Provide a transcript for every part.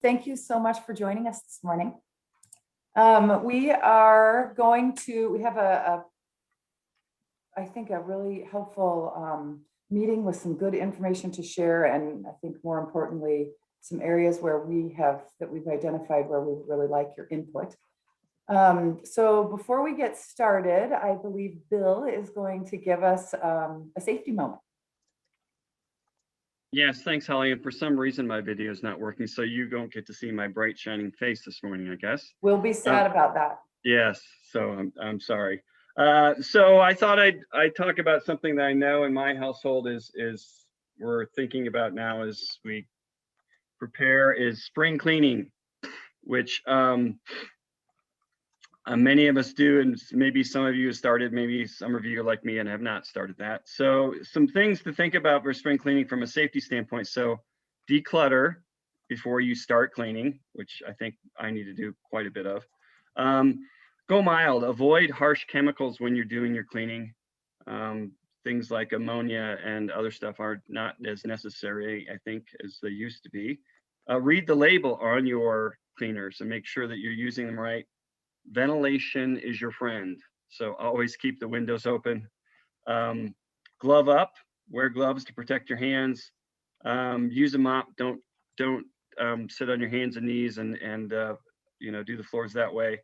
Thank you so much for joining us this morning. We have I think a really helpful meeting with some good information to share, and I think more importantly, some areas where we've identified where we really like your input. So before we get started, I believe Bill is going to give us a safety moment. Yes, thanks, Holly. And for some reason, my video is not working, so you don't get to see my bright, shining face this morning, I guess. We'll be sad about that. Yes, so I'm sorry. So I thought I'd talk about something that I know in my household is we're thinking about now as we prepare is spring cleaning, which many of us do, and maybe some of you have started, maybe some of you are like me and have not started that. So some things to think about for spring cleaning from a safety standpoint. So declutter before you start cleaning, which I think I need to do quite a bit of. Go mild, avoid harsh chemicals when you're doing your cleaning. Things like ammonia and other stuff are not as necessary, I think, as they used to be. Read the label on your cleaners and make sure that you're using them right. Ventilation is your friend, so always keep the windows open. Glove up, wear gloves to protect your hands. Use a mop. Don't sit on your hands and knees and do the floors that way.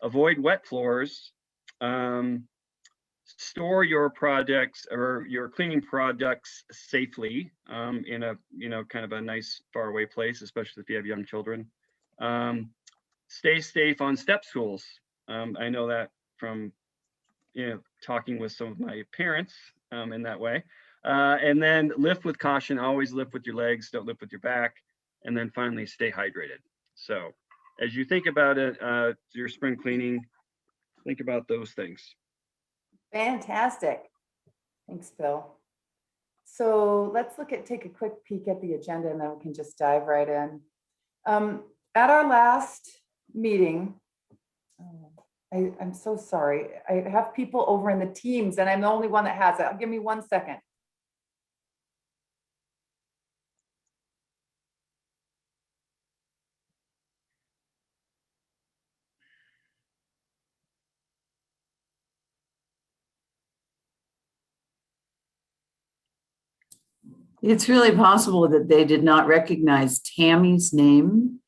Avoid wet floors. Store your projects or your cleaning products safely in a kind of a nice faraway place, especially if you have young children. Stay safe on step stools. I know that from talking with some of my parents in that way. And then lift with caution. Always lift with your legs. Don't lift with your back. And then finally, stay hydrated. So as you think about it, your spring cleaning, think about those things. Fantastic. Thanks, Bill. So let's take a quick peek at the agenda, and then we can just dive right in. At our last meeting, I'm so sorry. I have people over in the Teams, and I'm the only one that has it. Give me 1 second. It's really possible that they did not recognize Tammy's name,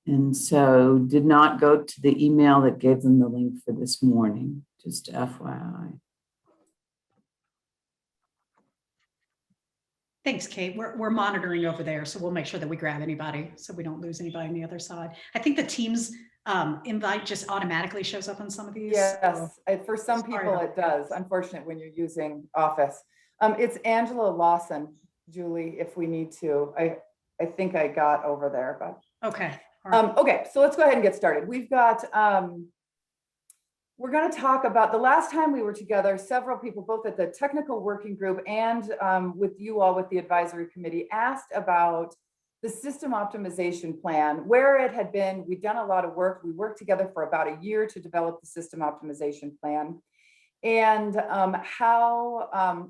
and so did not go to the email that gave them the link for this morning, just FYI. Thanks, Kate. We're monitoring over there, so we'll make sure that we grab anybody so we don't lose anybody on the other side. I think the Teams invite just automatically shows up on some of these. Yes, so for some people it does. Unfortunate when you're using Office. It's Angela Lawson, Julie, if we need to. I think I got over there, but okay. Right. Okay, so let's go ahead and get started. We've got we're going to talk about the last time we were together. Several people, both at the technical working group and with you all with the advisory committee, asked about the system optimization plan, where it had been. We'd done a lot of work. We worked together for about a year to develop the system optimization plan, and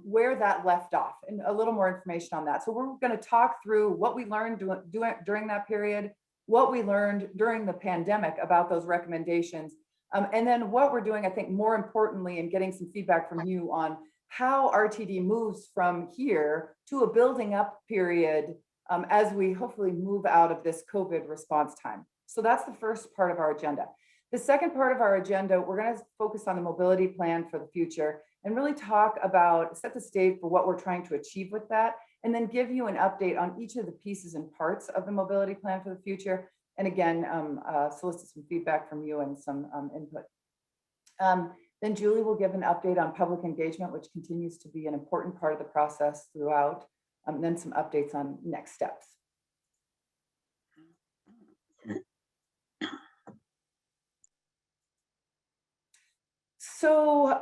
where that left off, and a little more information on that. So we're going to talk through what we learned during that period, what we learned during the pandemic about those recommendations, and then what we're doing, I think more importantly, and getting some feedback from you on how RTD moves from here to a building up period as we hopefully move out of this COVID response time. So that's the first part of our agenda. The second part of our agenda, we're going to focus on the mobility plan for the future and really talk about, set the stage for what we're trying to achieve with that, and then give you an update on each of the pieces and parts of the mobility plan for the future. And again, solicit some feedback from you and some input. Then Julie will give an update on public engagement, which continues to be an important part of the process throughout, and then some updates on next steps. So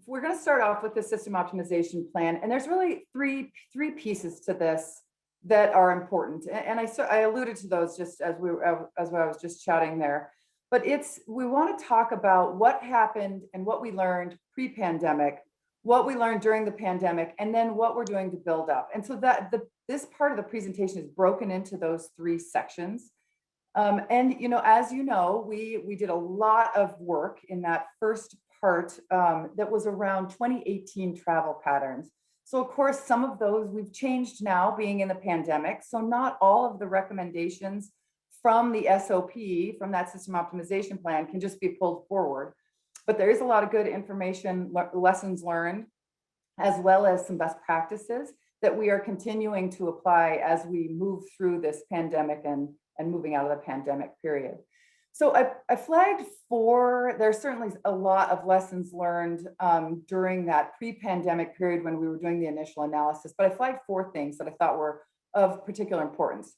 we're going to start off with the system optimization plan, and there's really three pieces to this that are important, and I alluded to those just as I was just chatting there. But we want to talk about what happened and what we learned pre-pandemic, what we learned during the pandemic, and then what we're doing to build up. And so that this part of the presentation is broken into those 3 sections. And as you know, we did a lot of work in that first part that was around 2018 travel patterns. So of course, some of those we've changed now being in the pandemic. So not all of the recommendations from the SOP, from that system optimization plan, can just be pulled forward. But there is a lot of good information, lessons learned, as well as some best practices that we are continuing to apply as we move through this pandemic and moving out of the pandemic period. So I flagged 4, there's certainly a lot of lessons learned during that pre-pandemic period when we were doing the initial analysis, but I flagged 4 things that I thought were of particular importance.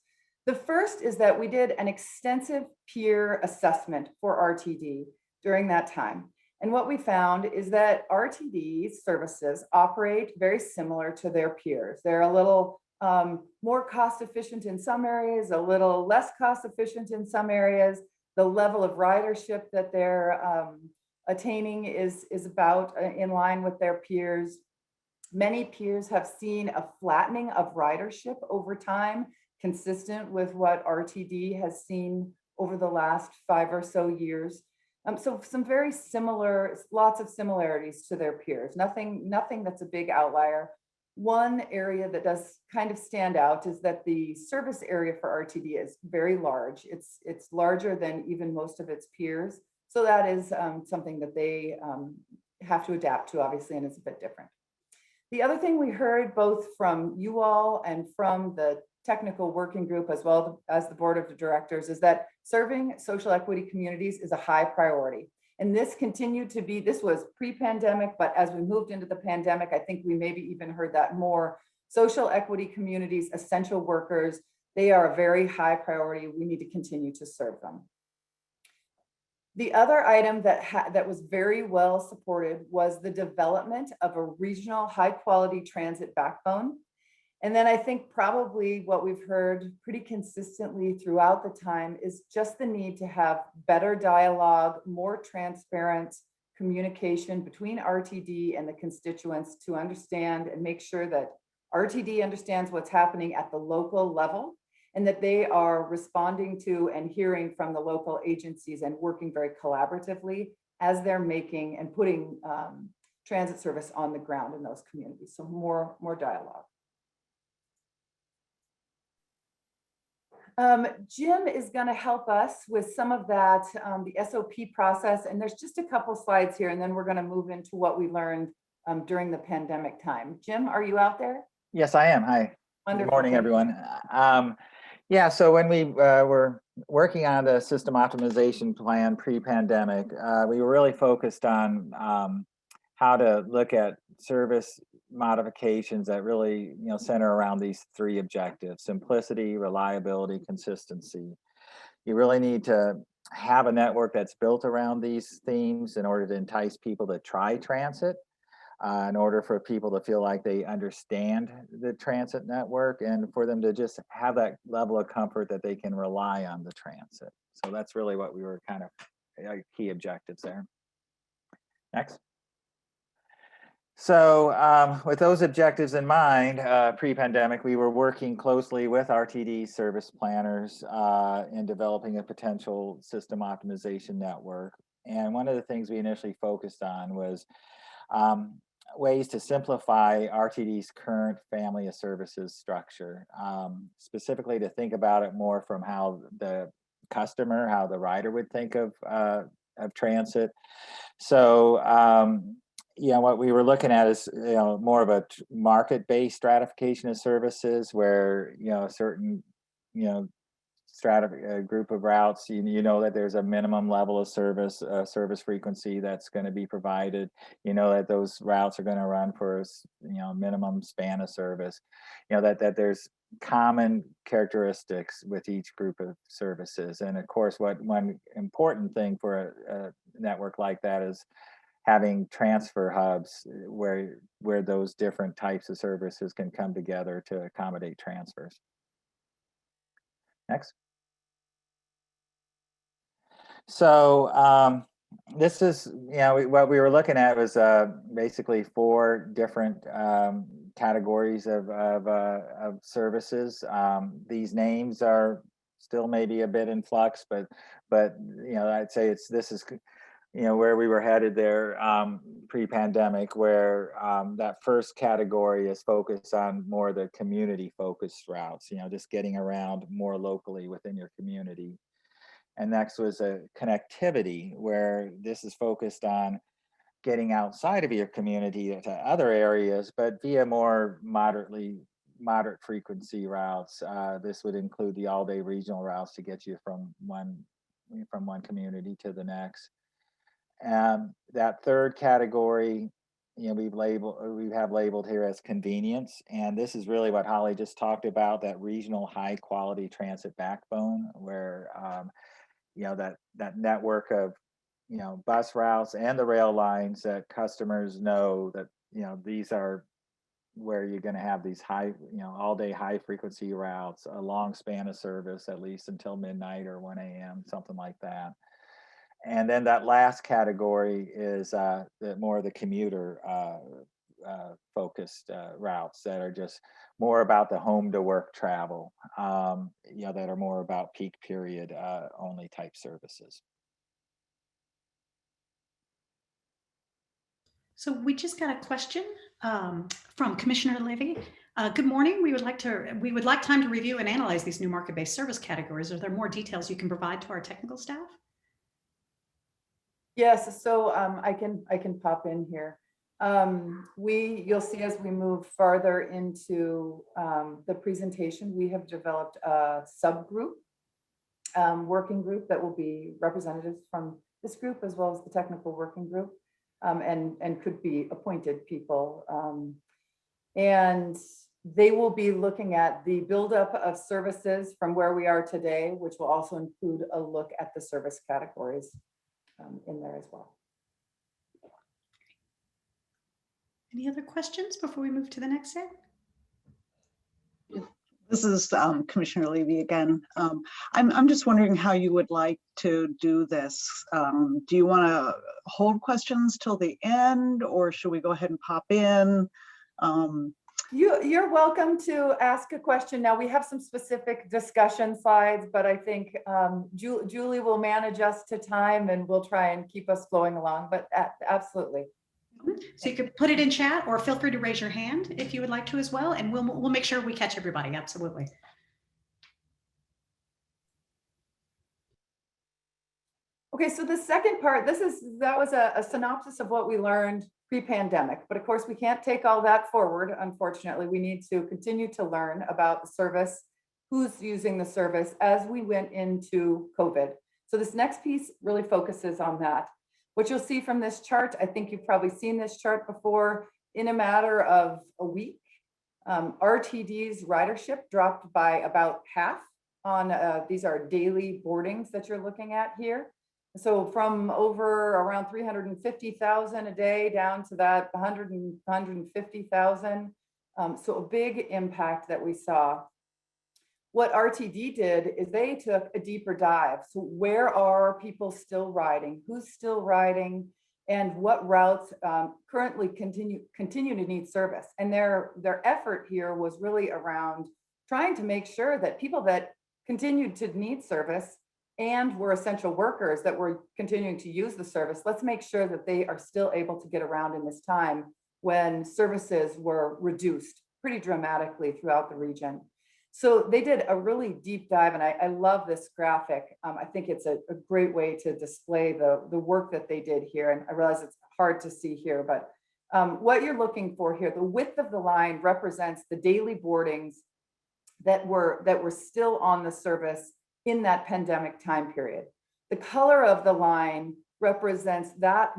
The first is that we did an extensive peer assessment for RTD during that time. And what we found is that RTD services operate very similar to their peers. They're a little more cost efficient in some areas, a little less cost efficient in some areas. The level of ridership that they're attaining is about in line with their peers. Many peers have seen a flattening of ridership over time, consistent with what RTD has seen over the last 5 or so years. So some very similar, lots of similarities to their peers, nothing that's a big outlier. One area that does kind of stand out is that the service area for RTD is very large. It's larger than even most of its peers. So that is something that they have to adapt to, obviously, and it's a bit different. The other thing we heard both from you all and from the technical working group as well as the board of directors is that serving social equity communities is a high priority. And this continued to be, this was pre-pandemic, but as we moved into the pandemic, I think we maybe even heard that more. Social equity communities, essential workers, they are a very high priority. We need to continue to serve them. The other item that was very well supported was the development of a regional high quality transit backbone. And then I think probably what we've heard pretty consistently throughout the time is just the need to have better dialogue, more transparent communication between RTD and the constituents to understand and make sure that RTD understands what's happening at the local level and that they are responding to and hearing from the local agencies and working very collaboratively as they're making and putting transit service on the ground in those communities. So more dialogue. Jim is going to help us with some of that, the SOP process, and there's just a couple slides here, and then we're going to move into what we learned during the pandemic time. Jim, are you out there? Yes, I am. Hi. Wonderful. Good morning, everyone. Yeah, so when we were working on the system optimization plan pre-pandemic, we were really focused on how to look at service modifications that really center around these 3 objectives: simplicity, reliability, consistency. You really need to have a network that's built around these themes in order to entice people to try transit, in order for people to feel like they understand the transit network, and for them to just have that level of comfort that they can rely on the transit. So that's really what we were kind of key objectives there. Next. So with those objectives in mind, pre-pandemic, we were working closely with RTD service planners in developing a potential system optimization network. And one of the things we initially focused on was ways to simplify RTD's current family of services structure, specifically to think about it more from how the customer, how the rider would think of transit. So what we were looking at is more of a market-based stratification of services, where a certain group of routes, you know that there's a minimum level of service frequency that's going to be provided. You know that those routes are going to run for minimum span of service. That there's common characteristics with each group of services. And of course, one important thing for a network like that is having transfer hubs where those different types of services can come together to accommodate transfers. Next. So this is, what we were looking at was basically 4 different categories of services. These names are still maybe a bit in flux, but I'd say this is where we were headed there pre-pandemic, where that first category is focused on more the community focused routes, just getting around more locally within your community. And next was a connectivity, where this is focused on getting outside of your community to other areas, but via more moderate frequency routes. This would include the all-day regional routes to get you from one community to the next. That third category, we have labeled here as convenience, and this is really what Holly just talked about, that regional high quality transit backbone, where that network of bus routes and the rail lines that customers know that these are where you're going to have these high all day high frequency routes, a long span of service, at least until midnight or 1 a.m., something like that. And then that last category is more of the commuter focused routes that are just more about the home to work travel, that are more about peak period only type services. So we just got a question from Commissioner Levy. Good morning. We would like time to review and analyze these new market-based service categories. Are there more details you can provide to our technical staff? Yes, so I can pop in here. You'll see as we move farther into the presentation, we have developed a subgroup, working group that will be representatives from this group as well as the technical working group, and could be appointed people. And they will be looking at the buildup of services from where we are today, which will also include a look at the service categories in there as well. Any other questions before we move to the next set? This is Commissioner Levy again. I'm just wondering how you would like to do this. Do you want to hold questions till the end, or should we go ahead and pop in? You're welcome to ask a question. Now, we have some specific discussion slides, but I think Julie will manage us to time and we'll try and keep us flowing along, but absolutely. So you could put it in chat, or feel free to raise your hand if you would like to as well, and we'll make sure we catch everybody. Absolutely. Okay, so the second part, that was a synopsis of what we learned pre-pandemic, but of course we can't take all that forward. Unfortunately, we need to continue to learn about the service, who's using the service as we went into COVID. So this next piece really focuses on that. What you'll see from this chart, I think you've probably seen this chart before, in a matter of a week, RTD's ridership dropped by about half on, these are daily boardings that you're looking at here. So from over around 350,000 a day down to that 150,000. So a big impact that we saw. What RTD did is they took a deeper dive. So where are people still riding? Who's still riding? And what routes currently continue to need service? And their effort here was really around trying to make sure that people that continued to need service and were essential workers that were continuing to use the service, let's make sure that they are still able to get around in this time when services were reduced pretty dramatically throughout the region. So they did a really deep dive, and I love this graphic. I think it's a great way to display the work that they did here. And I realize it's hard to see here, but what you're looking for here, the width of the line represents the daily boardings that were still on the service in that pandemic time period. The color of the line represents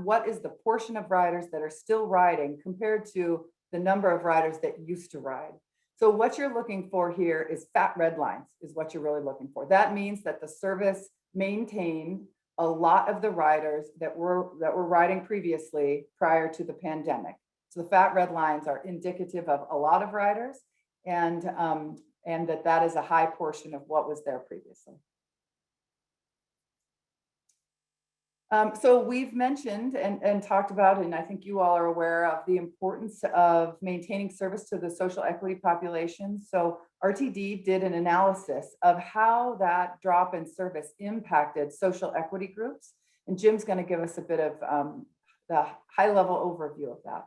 what is the portion of riders that are still riding compared to the number of riders that used to ride. So what you're looking for here is fat red lines is what you're really looking for. That means that the service maintained a lot of the riders that were riding previously prior to the pandemic. So the fat red lines are indicative of a lot of riders, and that is a high portion of what was there previously. So we've mentioned and talked about, and I think you all are aware of the importance of maintaining service to the social equity populations. So RTD did an analysis of how that drop in service impacted social equity groups. And Jim's going to give us a bit of the high level overview of that.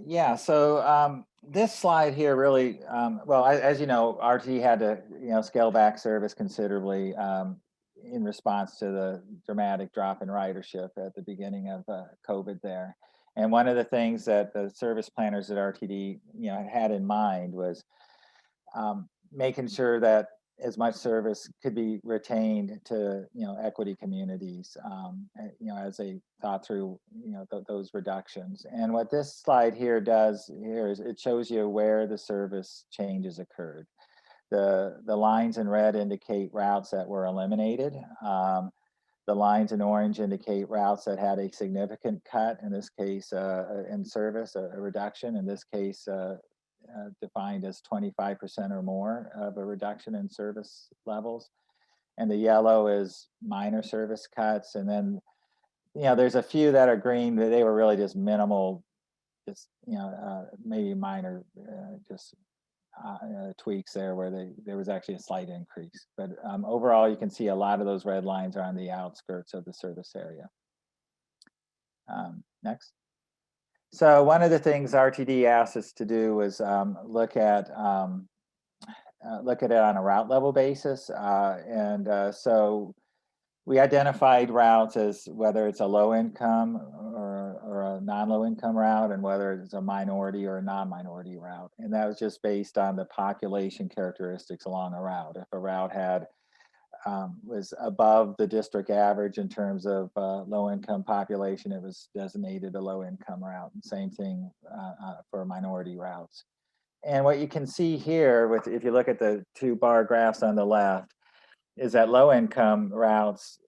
Yeah, so this slide here really, well, as you know, RT had to, scale back service considerably in response to the dramatic drop in ridership at the beginning of COVID there. And one of the things that the service planners at RTD, had in mind was making sure that as much service could be retained to equity communities as they thought through those reductions. And what this slide here does here is it shows you where the service changes occurred. The lines in red indicate routes that were eliminated. The lines in orange indicate routes that had a significant cut, in this case in service, a reduction, in this case defined as 25% or more of a reduction in service levels. And the yellow is minor service cuts. And then, there's a few that are green, but they were really just minimal, just, maybe minor, tweaks there where there was actually a slight increase. But overall, you can see a lot of those red lines are on the outskirts of the service area. Next. So one of the things RTD asked us to do was look at it on a route level basis, so we identified routes as whether it's a low income or a non-low income route, and whether it's a minority or a non-minority route, and that was just based on the population characteristics along a route. If a route had was above the district average in terms of low-income population, it was designated a low-income route. And same thing for minority routes. And what you can see here, if you look at the two bar graphs on the left, is that low-income routes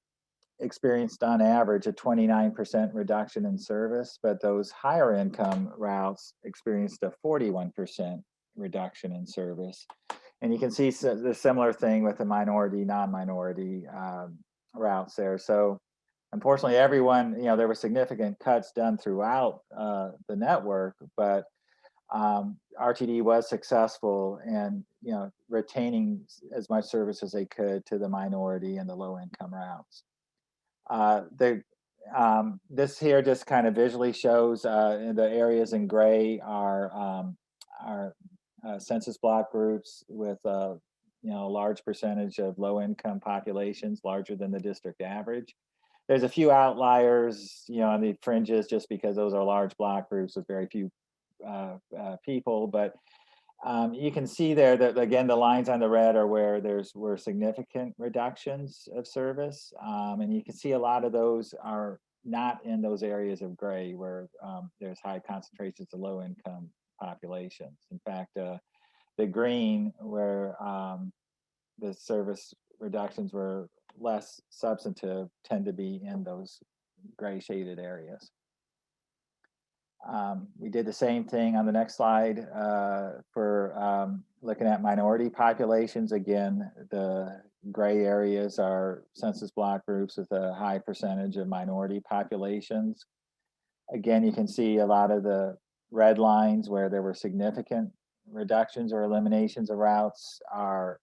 experienced on average a 29% reduction in service, but those higher income routes experienced a 41% reduction in service. And you can see the similar thing with the minority, non-minority routes there. So unfortunately, everyone, there were significant cuts done throughout the network, but RTD was successful in, retaining as much service as they could to the minority and the low income routes. This here just kind of visually shows the areas in gray are census block groups with a large percentage of low income populations, larger than the district average. There's a few outliers, on the fringes, just because those are large block groups with very few people. But you can see there that, again, the lines on the red are where were significant reductions of service, and you can see a lot of those are not in those areas of gray where there's high concentrations of low income populations. In fact, the green, where the service reductions were less substantive, tend to be in those gray shaded areas. We did the same thing on the next slide for looking at minority populations. Again, the gray areas are census block groups with a high percentage of minority populations. Again, you can see a lot of the red lines where there were significant reductions or eliminations of routes are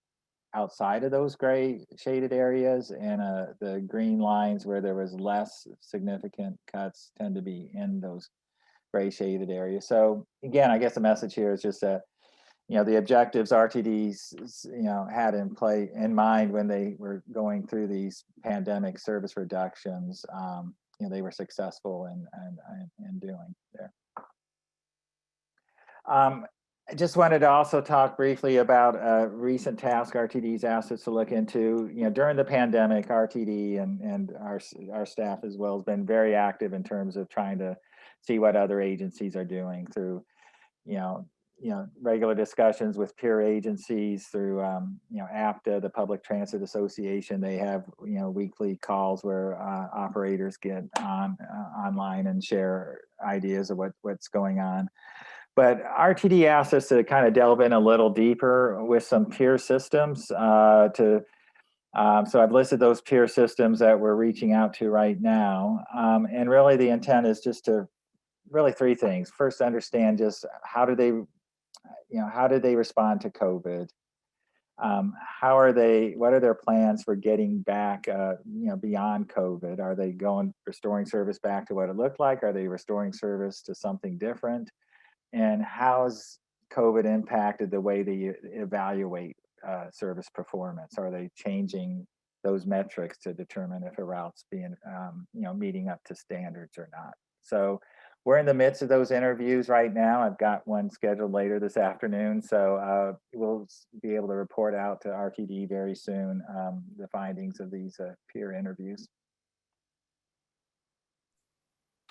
outside of those gray shaded areas, and the green lines where there was less significant cuts tend to be in those gray shaded areas. So again, I guess the message here is just that the objectives RTDs had in mind when they were going through these pandemic service reductions, they were successful in doing there. I just wanted to also talk briefly about a recent task RTD's asked us to look into. During the pandemic, RTD and our staff as well has been very active in terms of trying to see what other agencies are doing through, regular discussions with peer agencies, through, APTA, the Public Transit Association. They have, weekly calls where operators get online and share ideas of what's going on. But RTD asked us to kind of delve in a little deeper with some peer systems to So I've listed those peer systems that we're reaching out to right now. And really the intent is just to really three things. First, understand just how do they respond to COVID? What are their plans for getting back, beyond COVID? Are they restoring service back to what it looked like? Are they restoring service to something different? And how's COVID impacted the way they evaluate service performance? Are they changing those metrics to determine if a route's being, meeting up to standards or not? So we're in the midst of those interviews right now. I've got one scheduled later this afternoon. So we'll be able to report out to RTD very soon the findings of these peer interviews.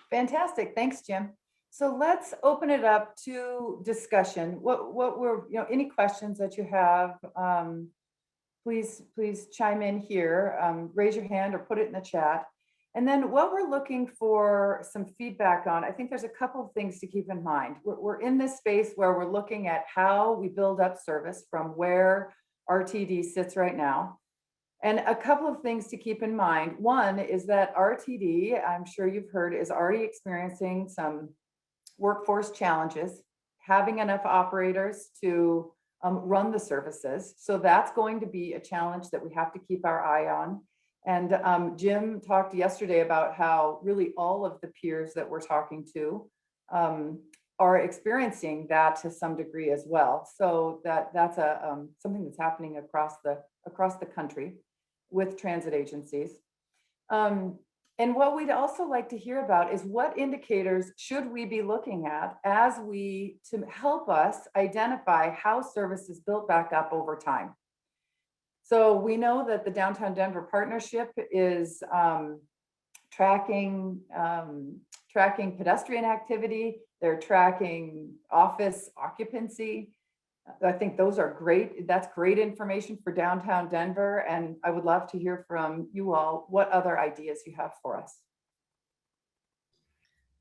Fantastic. Thanks, Jim. So let's open it up to discussion. What were, any questions that you have, please chime in here, raise your hand or put it in the chat. And then what we're looking for some feedback on, I think there's a couple of things to keep in mind. We're in this space where we're looking at how we build up service from where RTD sits right now. And a couple of things to keep in mind. One is that RTD, I'm sure you've heard, is already experiencing some workforce challenges, having enough operators to run the services. So that's going to be a challenge that we have to keep our eye on. And Jim talked yesterday about how really all of the peers that we're talking to are experiencing that to some degree as well. So that's something that's happening across the country with transit agencies. And what we'd also like to hear about is what indicators should we be looking at to help us identify how service is built back up over time. So we know that the Downtown Denver Partnership is tracking pedestrian activity. They're tracking office occupancy. I think those are great. That's great information for downtown Denver. And I would love to hear from you all what other ideas you have for us.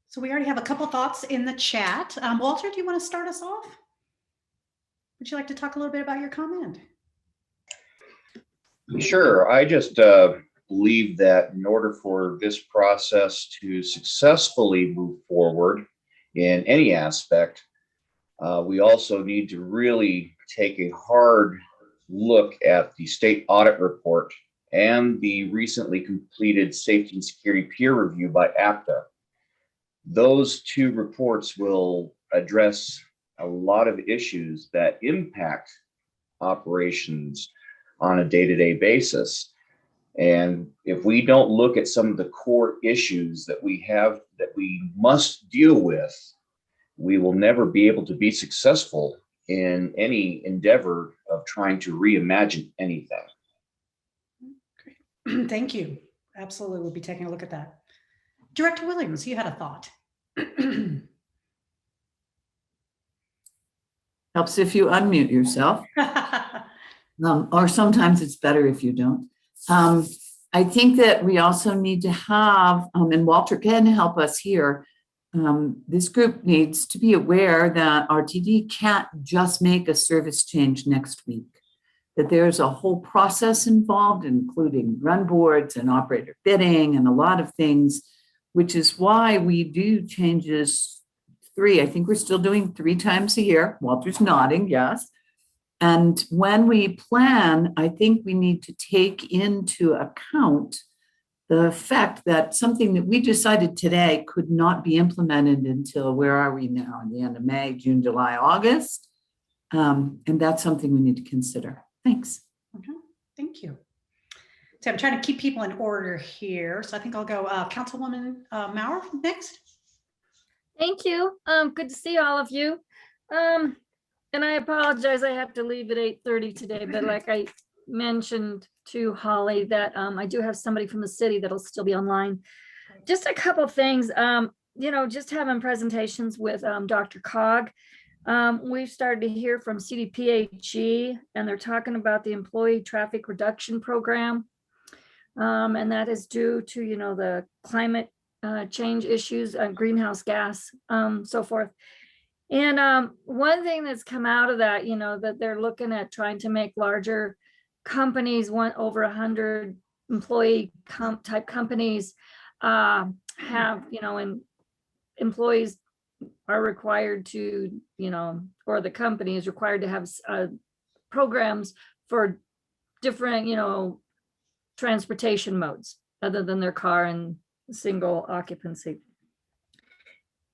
So we already have a couple thoughts in the chat. Walter, do you want to start us off? Would you like to talk a little bit about your comment? Sure. I just believe that in order for this process to successfully move forward in any aspect, we also need to really take a hard look at the state audit report and the recently completed safety and security peer review by APTA. Those two reports will address a lot of issues that impact operations on a day-to-day basis. And if we don't look at some of the core issues that we have that we must deal with, we will never be able to be successful in any endeavor of trying to reimagine anything. Great. Thank you. Absolutely. We'll be taking a look at that. Director Williams, you had a thought. Helps if you unmute yourself. Or sometimes it's better if you don't. I think that we also need to have, and Walter can help us here, this group needs to be aware that RTD can't just make a service change next week, that there's a whole process involved, including run boards and operator bidding and a lot of things, which is why we do changes I think we're still doing 3 times a year. Walter's nodding, yes. And when we plan, I think we need to take into account the fact that something that we decided today could not be implemented until, where are we now? In the end of May, June, July, August. And that's something we need to consider. Thanks. Okay. Thank you. So I'm trying to keep people in order here. So I think I'll go Councilwoman Maurer next. Thank you. Good to see all of you. And I apologize, I have to leave at 8:30 today, but like I mentioned to Holly that I do have somebody from the city that'll still be online. Just a couple things, just having presentations with Dr. Cog. We've started to hear from CDPHE and they're talking about the employee traffic reduction program. And that is due to, the climate change issues, greenhouse gas, so forth. And one thing that's come out of that, that they're looking at trying to make larger companies want over 100 employee type companies have, and employees are required to, or the company is required to have programs for different, transportation modes other than their car and single occupancy.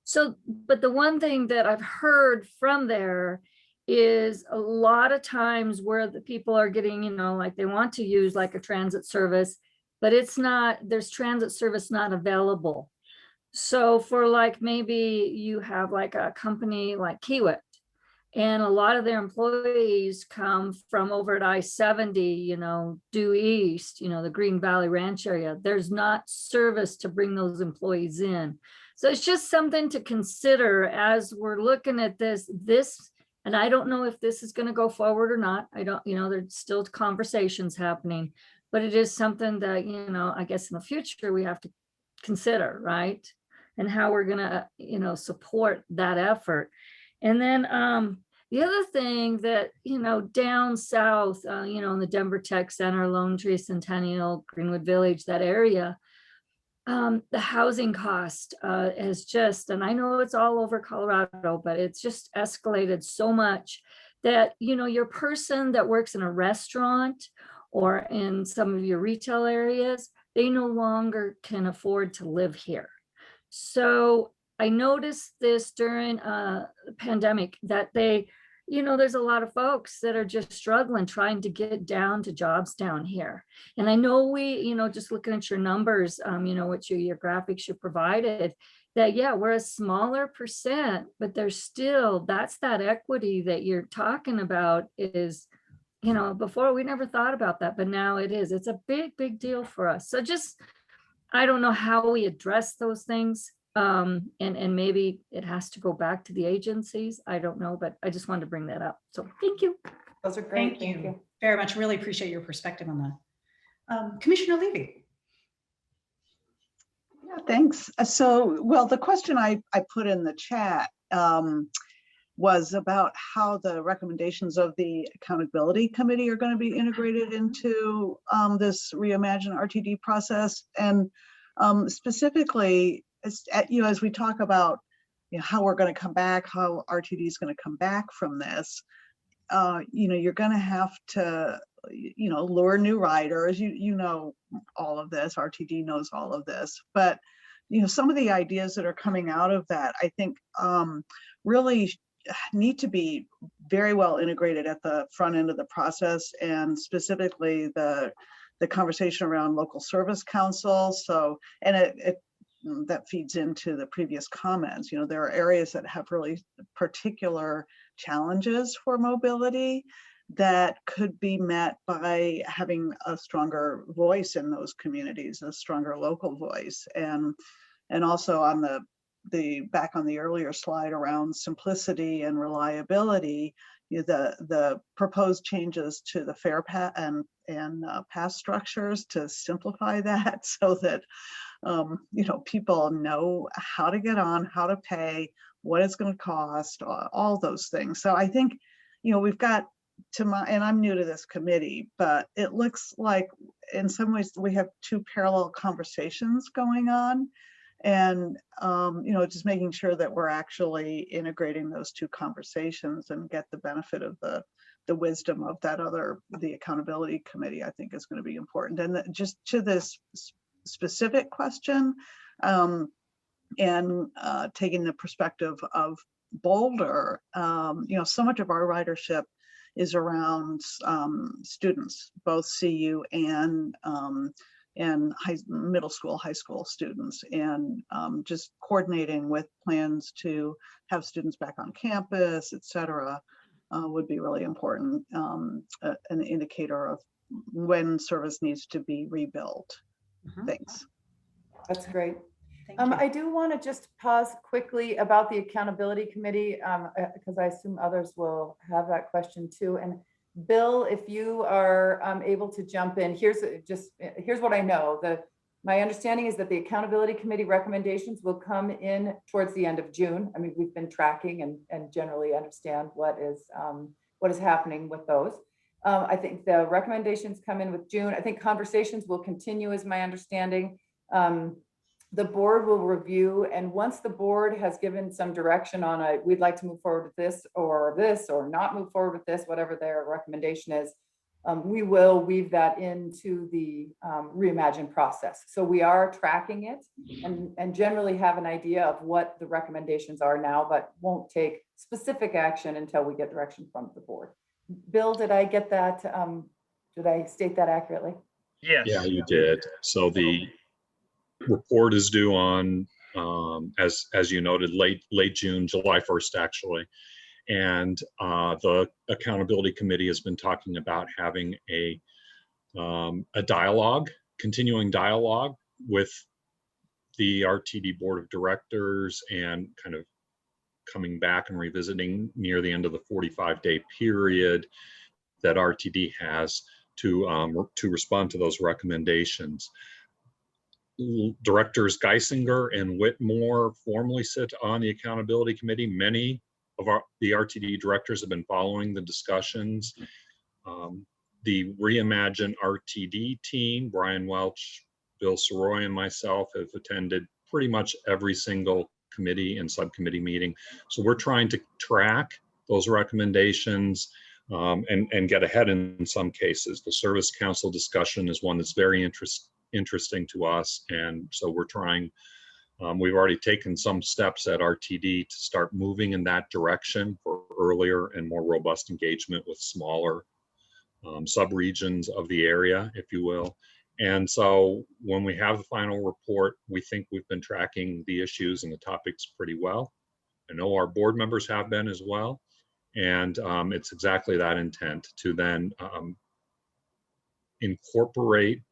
So, but the one thing that I've heard from there is a lot of times where the people are getting, like they want to use like a transit service, but it's not, there's transit service not available. So for like, maybe you have like a company like Kiewit, and a lot of their employees come from over at I-70, due east, the Green Valley Ranch area. There's not service to bring those employees in. So it's just something to consider as we're looking at this, and I don't know if this is going to go forward or not. I don't, there's still conversations happening, but it is something that, I guess in the future we have to consider, right? And how we're going to, support that effort. And then the other thing that, down south, in the Denver Tech Center, Lone Tree, Centennial, Greenwood Village, that area, the housing cost has just, and I know it's all over Colorado, but it's just escalated so much that, your person that works in a restaurant or in some of your retail areas, they no longer can afford to live here. So I noticed this during the pandemic that there's a lot of folks that are just struggling trying to get down to jobs down here. And I know we, just looking at your numbers, what your graphics you provided, that, yeah, we're a smaller percent, but there's still, that's that equity that you're talking about is, before we never thought about that, but now it is. It's a big, big deal for us. So just, I don't know how we address those things. And maybe it has to go back to the agencies. I don't know, but I just wanted to bring that up. So thank you. Those are great. Thank you very much. Really appreciate your perspective on that. Commissioner Levy. Yeah, thanks. So, well, the question I put in the chat was about how the recommendations of the accountability committee are going to be integrated into this Reimagine RTD process. And specifically, as we talk about how we're going to come back, how RTD is going to come back from this, you're going to have to lure new riders. You know all of this. RTD knows all of this, but some of the ideas that are coming out of that, I think, really need to be very well integrated at the front end of the process, and specifically the conversation around local service council. So, and it that feeds into the previous comments. There are areas that have really particular challenges for mobility that could be met by having a stronger voice in those communities, a stronger local voice. And also on the back on the earlier slide around simplicity and reliability, the proposed changes to the fare and pass structures to simplify that so that people know how to get on, how to pay, what it's going to cost, all those things. So I think, we've got and I'm new to this committee, but it looks like in some ways we have two parallel conversations going on. And, just making sure that we're actually integrating those two conversations and get the benefit of the wisdom of the accountability committee, I think is going to be important. And just to this specific question, and taking the perspective of Boulder, so much of our ridership is around students, both CU and middle school, high school students, and just coordinating with plans to have students back on campus, et cetera, would be really important, an indicator of when service needs to be rebuilt. Thanks. That's great. Thank you. I do want to just pause quickly about the accountability committee, because I assume others will have that question too. And Bill, if you are able to jump in, here's what I know. My understanding is that the accountability committee recommendations will come in towards the end of June. I mean, we've been tracking and generally understand what is happening with those. I think the recommendations come in with June. I think conversations will continue is my understanding. The board will review, and once the board has given some direction on we'd like to move forward with this or not move forward with this, whatever their recommendation is, we will weave that into the Reimagine process. So we are tracking it and generally have an idea of what the recommendations are now, but won't take specific action until we get direction from the board. Bill, did I get that? Did I state that accurately? Yes. Yeah, you did. So the report is due on, as you noted, late June, July 1st, actually. And the accountability committee has been talking about having a dialogue, continuing dialogue with the RTD board of directors, and kind of coming back and revisiting near the end of the 45-day period that RTD has to respond to those recommendations. Directors Geisinger and Whitmore formally sit on the accountability committee. Many of the RTD directors have been following the discussions. The Reimagine RTD team, Brian Welch, Bill Soroy, and myself have attended pretty much every single committee and subcommittee meeting. So we're trying to track those recommendations and get ahead in some cases. The Service Council discussion is one that's very interesting to us. And so we're trying, we've already taken some steps at RTD to start moving in that direction for earlier and more robust engagement with smaller subregions of the area, if you will. And so when we have the final report, we think we've been tracking the issues and the topics pretty well. I know our board members have been as well. And it's exactly that intent to then incorporate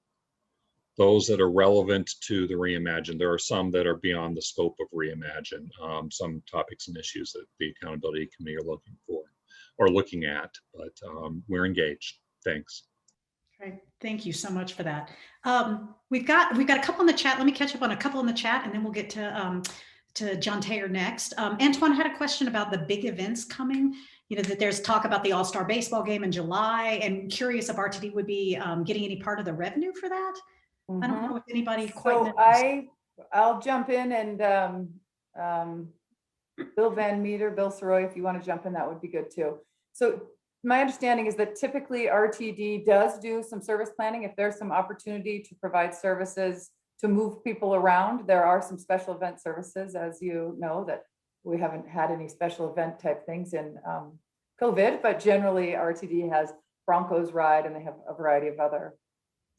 those that are relevant to the Reimagine. There are some that are beyond the scope of Reimagine, some topics and issues that the accountability committee are looking for or looking at, but we're engaged. Thanks. Great. Thank you so much for that. We've got a couple in the chat. Let me catch up on a couple in the chat, and then we'll get to John Taylor next. Antoine had a question about the big events coming. You know, that there's talk about the All-Star baseball game in July, and curious if RTD would be getting any part of the revenue for that. I don't know if anybody quite knows. So I'll jump in, and Bill Van Meter, Bill Soroy, if you want to jump in, that would be good too. So my understanding is that typically RTD does do some service planning. If there's some opportunity to provide services to move people around, there are some special event services, as you know, that we haven't had any special event type things in COVID, but generally RTD has Broncos ride, and they have a variety of other.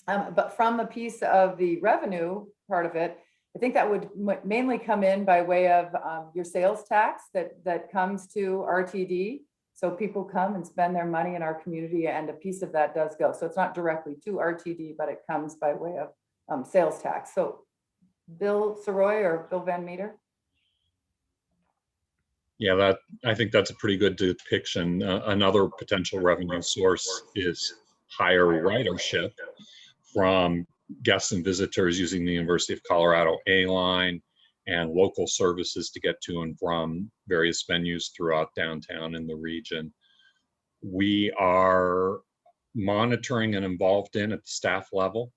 But from the piece of the revenue part of it, I think that would mainly come in by way of your sales tax that comes to RTD. So people come and spend their money in our community, and a piece of that does go. So it's not directly to RTD, but it comes by way of sales tax. So Bill Soroy or Bill Van Meter? Yeah, I think that's a pretty good depiction. Another potential revenue source is higher ridership from guests and visitors using the University of Colorado A-Line and local services to get to and from various venues throughout downtown and the region. We are monitoring and involved in at the staff level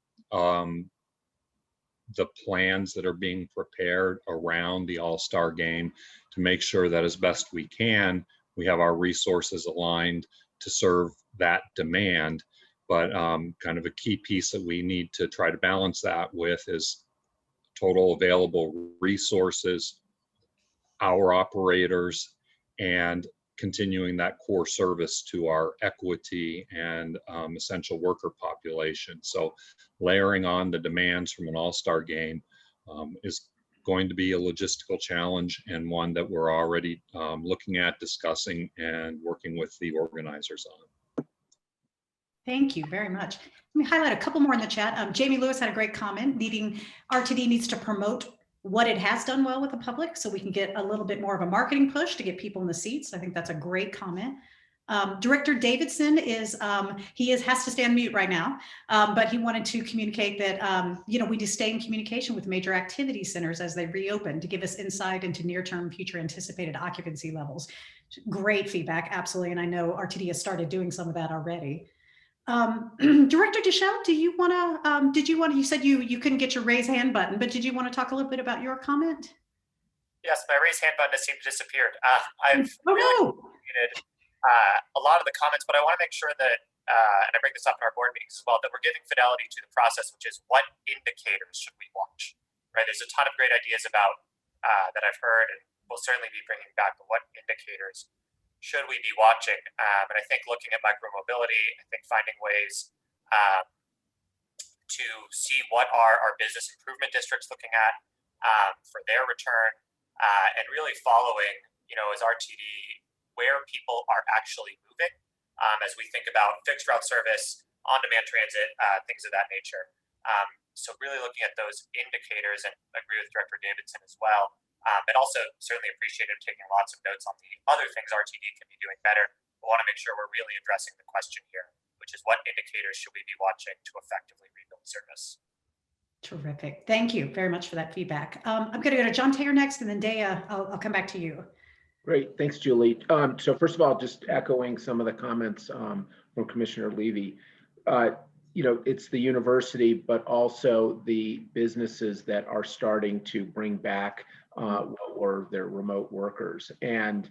the plans that are being prepared around the All-Star game to make sure that as best we can, we have our resources aligned to serve that demand. But kind of a key piece that we need to try to balance that with is total available resources, our operators, and continuing that core service to our equity and essential worker population. So layering on the demands from an all-star game is going to be a logistical challenge, and one that we're already looking at, discussing, and working with the organizers on. Thank you very much. Let me highlight a couple more in the chat. Jamie Lewis had a great comment, RTD needs to promote what it has done well with the public so we can get a little bit more of a marketing push to get people in the seats. I think that's a great comment. Director Davidson has to stay on mute right now, but he wanted to communicate that, we just stay in communication with major activity centers as they reopen to give us insight into near-term future anticipated occupancy levels. Great feedback, absolutely. And I know RTD has started doing some of that already. Director Deschelle, do you want to, you said you couldn't get your raise hand button, but did you want to talk a little bit about your comment? Yes, my raise hand button has seemed to disappeared. I've Oh, really no. appreciated a lot of the comments, but I want to make sure that, and I bring this up in our board meetings as well, that we're giving fidelity to the process, which is what indicators should we watch, right? There's a ton of great ideas about that I've heard, and we'll certainly be bringing back, but what indicators should we be watching? And I think looking at micromobility, I think finding ways to see what are our business improvement districts looking at for their return, and really following, as RTD, where people are actually moving as we think about fixed route service, on-demand transit, things of that nature. So really looking at those indicators, and agree with Director Davidson as well. And also certainly appreciated taking lots of notes on the other things RTD can be doing better. We want to make sure we're really addressing the question here, which is what indicators should we be watching to effectively rebuild service? Terrific. Thank you very much for that feedback. I'm going to go to John Taylor next, and then Daya, I'll come back to you. Great, thanks, Julie. So first of all, just echoing some of the comments from Commissioner Levy. It's the university, but also the businesses that are starting to bring back what were their remote workers. And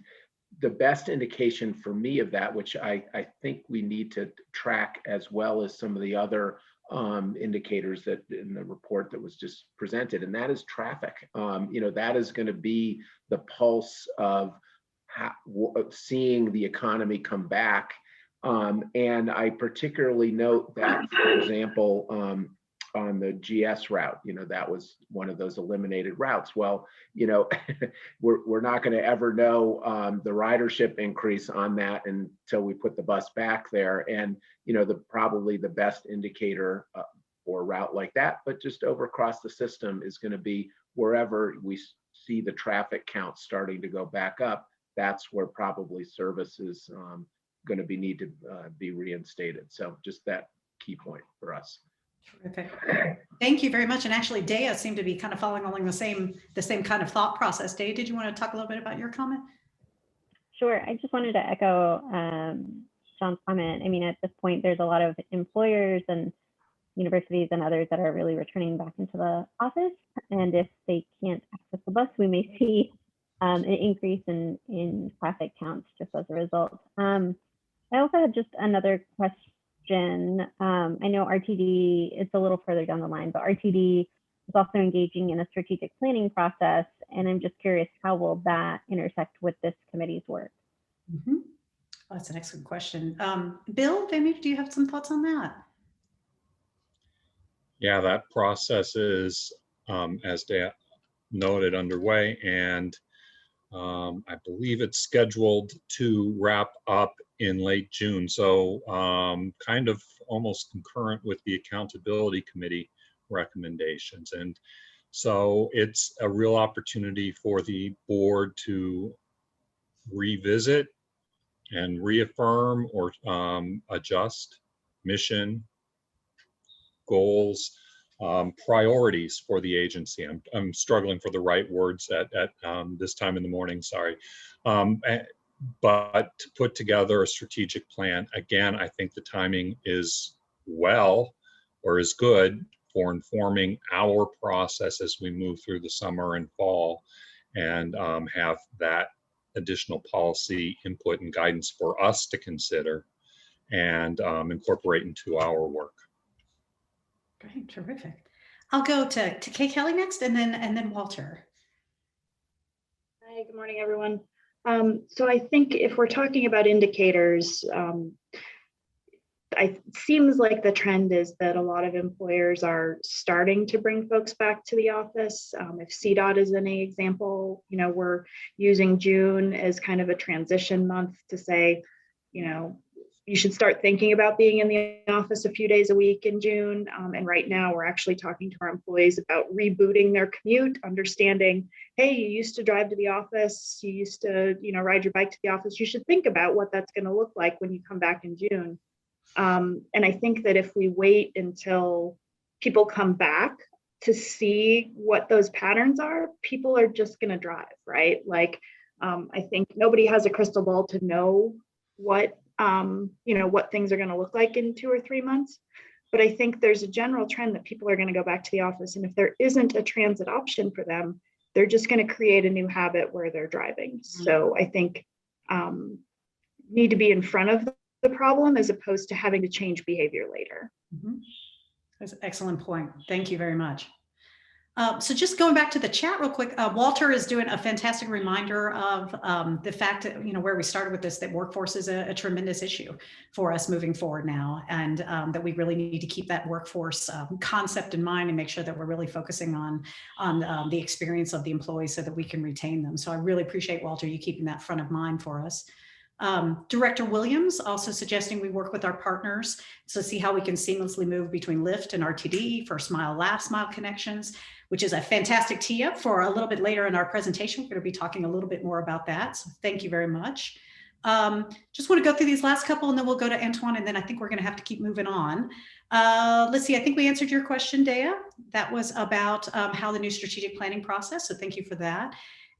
the best indication for me of that, which I think we need to track as well as some of the other indicators that in the report that was just presented, and that is traffic. That is going to be the pulse of seeing the economy come back. And I particularly note that, for example, on the GS route, that was one of those eliminated routes. Well, we're not going to ever know the ridership increase on that until we put the bus back there. And, probably the best indicator for a route like that, but just over across the system, is going to be wherever we see the traffic count starting to go back up. That's where probably service is going to need to be reinstated. So just that key point for us. Terrific. Thank you very much. And actually, Daya seemed to be kind of following along the same kind of thought process. Daya, did you want to talk a little bit about your comment? Sure. I just wanted to echo Sean's comment. I mean, at this point, there's a lot of employers and universities and others that are really returning back into the office. And if they can't access the bus, we may see an increase in traffic counts just as a result. I also had just another question. I know RTD, it's a little further down the line, but RTD is also engaging in a strategic planning process. And I'm just curious, how will that intersect with this committee's work? Mm-hmm. Oh, that's an excellent question. Bill, maybe do you have some thoughts on that? Yeah, that process is, as Daya noted, underway, and I believe it's scheduled to wrap up in late June. So kind of almost concurrent with the Accountability Committee recommendations. And so it's a real opportunity for the board to revisit and reaffirm or adjust mission, goals, priorities for the agency. I'm struggling for the right words at this time in the morning, sorry. But to put together a strategic plan, again, I think the timing is good for informing our process as we move through the summer and fall, and have that additional policy input and guidance for us to consider and incorporate into our work. Great, terrific. I'll go to Kay Kelly next, and then Walter. Hi, good morning, everyone. So I think if we're talking about indicators, it seems like the trend is that a lot of employers are starting to bring folks back to the office. If CDOT is any example, we're using June as kind of a transition month to say, you should start thinking about being in the office a few days a week in June. And right now we're actually talking to our employees about rebooting their commute, understanding, hey, you used to drive to the office, you used to, ride your bike to the office. You should think about what that's going to look like when you come back in June. And I think that if we wait until people come back to see what those patterns are, people are just going to drive, right? Like, I think nobody has a crystal ball to know what what things are going to look like in 2 or 3 months. But I think there's a general trend that people are going to go back to the office. And if there isn't a transit option for them, they're just going to create a new habit where they're driving. So I think need to be in front of the problem as opposed to having to change behavior later. That's an excellent point. Thank you very much. So just going back to the chat real quick, Walter is doing a fantastic reminder of the fact that, where we started with this, that workforce is a tremendous issue for us moving forward now. And that we really need to keep that workforce concept in mind and make sure that we're really focusing on the experience of the employees so that we can retain them. So I really appreciate, Walter, you keeping that front of mind for us. Director Williams also suggesting we work with our partners to see how we can seamlessly move between Lyft and RTD for smile, last mile connections, which is a fantastic tee up for a little bit later in our presentation. We're going to be talking a little bit more about that. So thank you very much. Just want to go through these last couple and then we'll go to Antoine, and then I think we're going to have to keep moving on. Let's see, I think we answered your question, Dea. That was about how the new strategic planning process. So thank you for that.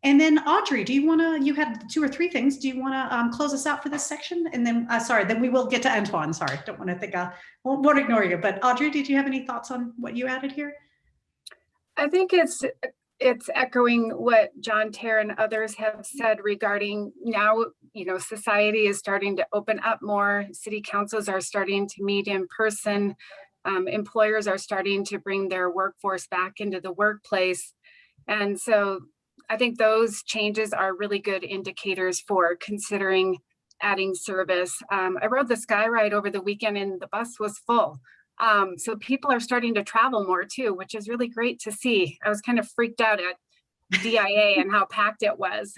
And then Audrey, do you want to, you had 2 or 3 things. Do you want to close us out for this section? And then, sorry, then we will get to Antoine. Sorry, don't want to think, won't ignore you. But Audrey, did you have any thoughts on what you added here? I think it's echoing what John Terr and others have said regarding now, society is starting to open up more. City councils are starting to meet in person. Employers are starting to bring their workforce back into the workplace. And so I think those changes are really good indicators for considering adding service. I rode the Skyride over the weekend and the bus was full. So people are starting to travel more too, which is really great to see. I was kind of freaked out at DIA and how packed it was,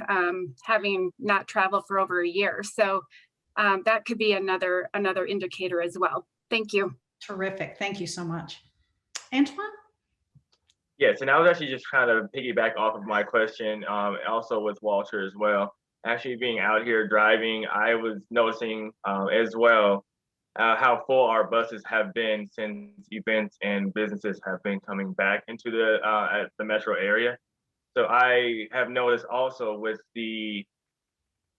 having not traveled for over a year. So that could be another indicator as well. Thank you. Terrific. Thank you so much. Antoine? Yes, and I was actually just kind of piggyback off of my question, also with Walter as well. Actually being out here driving, I was noticing as well how full our buses have been since events and businesses have been coming back into the metro area. So I have noticed also with the,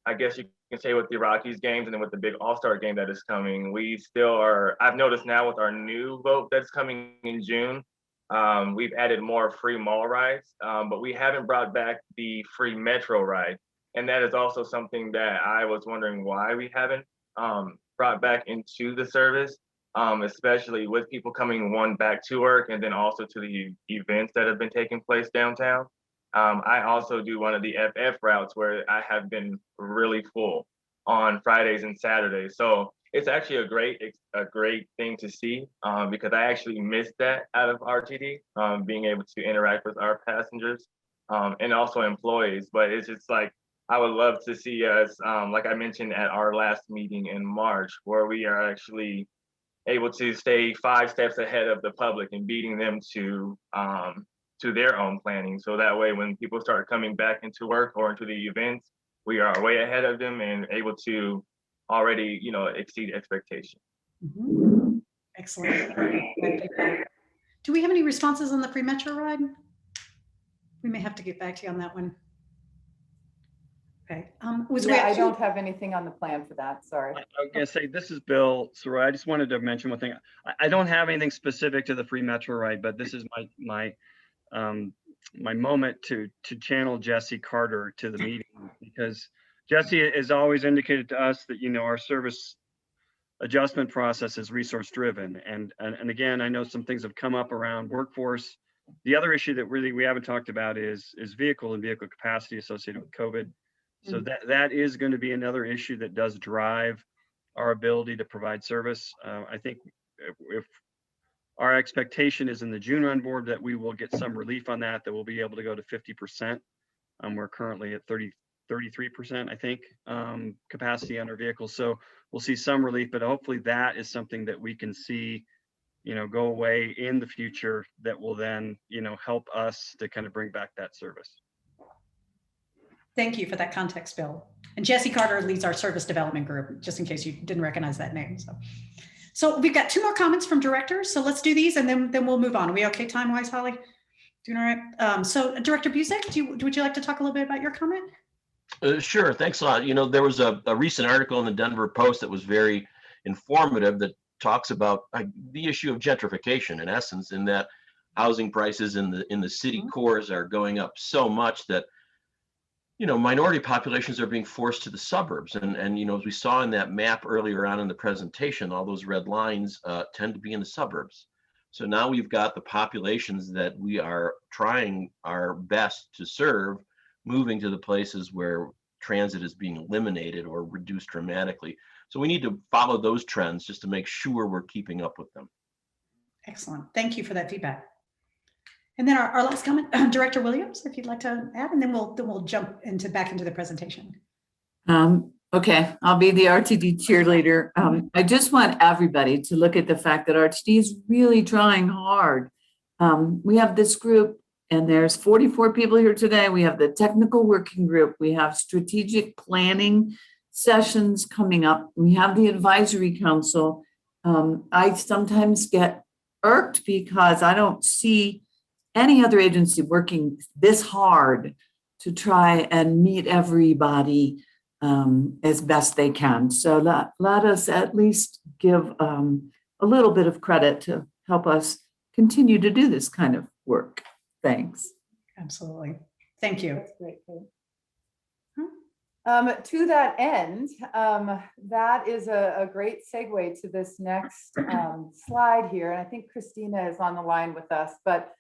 I guess you can say with the Rockies games and then with the big All-Star game that is coming, we still are, I've noticed now with our new vote that's coming in June, we've added more free mall rides, but we haven't brought back the free metro ride. And that is also something that I was wondering why we haven't brought back into the service, especially with people coming back to work and then also to the events that have been taking place downtown. I also do one of the FF routes where I have been really full on Fridays and Saturdays. So it's actually a great thing to see because I actually missed that out of RTD, being able to interact with our passengers and also employees. But it's just like, I would love to see us, like I mentioned at our last meeting in March, where we are actually able to stay 5 steps ahead of the public and beating them to their own planning. So that way, when people start coming back into work or into the events, we are way ahead of them and able to already, exceed expectations. Mm-hmm. Excellent. Do we have any responses on the free metro ride? We may have to get back to you on that one. Okay. I don't have anything on the plan for that. Sorry. I was gonna say, this is Bill. So I just wanted to mention one thing. I don't have anything specific to the free metro ride, but this is my moment to channel Jesse Carter to the meeting, because Jesse has always indicated to us that, our service adjustment process is resource driven. And again, I know some things have come up around workforce. The other issue that really we haven't talked about is vehicle and vehicle capacity associated with COVID. So that is going to be another issue that does drive our ability to provide service. I think if our expectation is in the June run board that we will get some relief on that we'll be able to go to 50%. We're currently at 33%, I think, capacity on our vehicles. So we'll see some relief, but hopefully that is something that we can see, go away in the future that will then, help us to kind of bring back that service. Thank you for that context, Bill. And Jesse Carter leads our service development group, just in case you didn't recognize that name. So we've got 2 more comments from directors. So let's do these and then we'll move on. Are we okay time-wise, Holly? Doing all right? So Director Busick, would you like to talk a little bit about your comment? Sure, thanks a lot. You know, there was a recent article in the Denver Post that was very informative that talks about the issue of gentrification, in essence, in that housing prices in the city cores are going up so much that, you know, minority populations are being forced to the suburbs. And you know, as we saw in that map earlier on in the presentation, all those red lines tend to be in the suburbs. So now we've got the populations that we are trying our best to serve moving to the places where transit is being eliminated or reduced dramatically. So we need to follow those trends just to make sure we're keeping up with them. Excellent. Thank you for that feedback. And then our last comment, Director Williams, if you'd like to add, and then we'll jump back into the presentation. Okay, I'll be the RTD cheerleader. I just want everybody to look at the fact that RTD is really trying hard. We have this group, and there's 44 people here today. We have the technical working group. We have strategic planning sessions coming up. We have the advisory council. I sometimes get irked because I don't see any other agency working this hard to try and meet everybody as best they can. So let us at least give a little bit of credit to help us continue to do this kind of work. Thanks. Absolutely. Thank you. That's great. To that end, that is a great segue to this next slide here. And I think Christina is on the line with us, but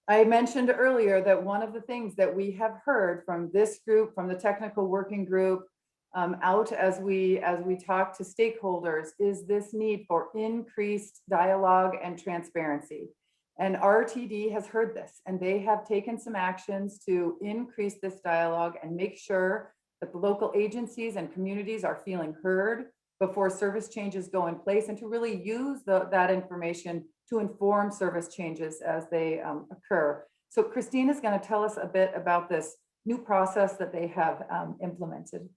I mentioned earlier that one of the things that we have heard from this group, from the technical working group, out as we talk to stakeholders, is this need for increased dialogue and transparency. And RTD has heard this, and they have taken some actions to increase this dialogue and make sure that the local agencies and communities are feeling heard before service changes go in place, and to really use that information to inform service changes as they occur. So Christine is going to tell us a bit about this new process that they have implemented.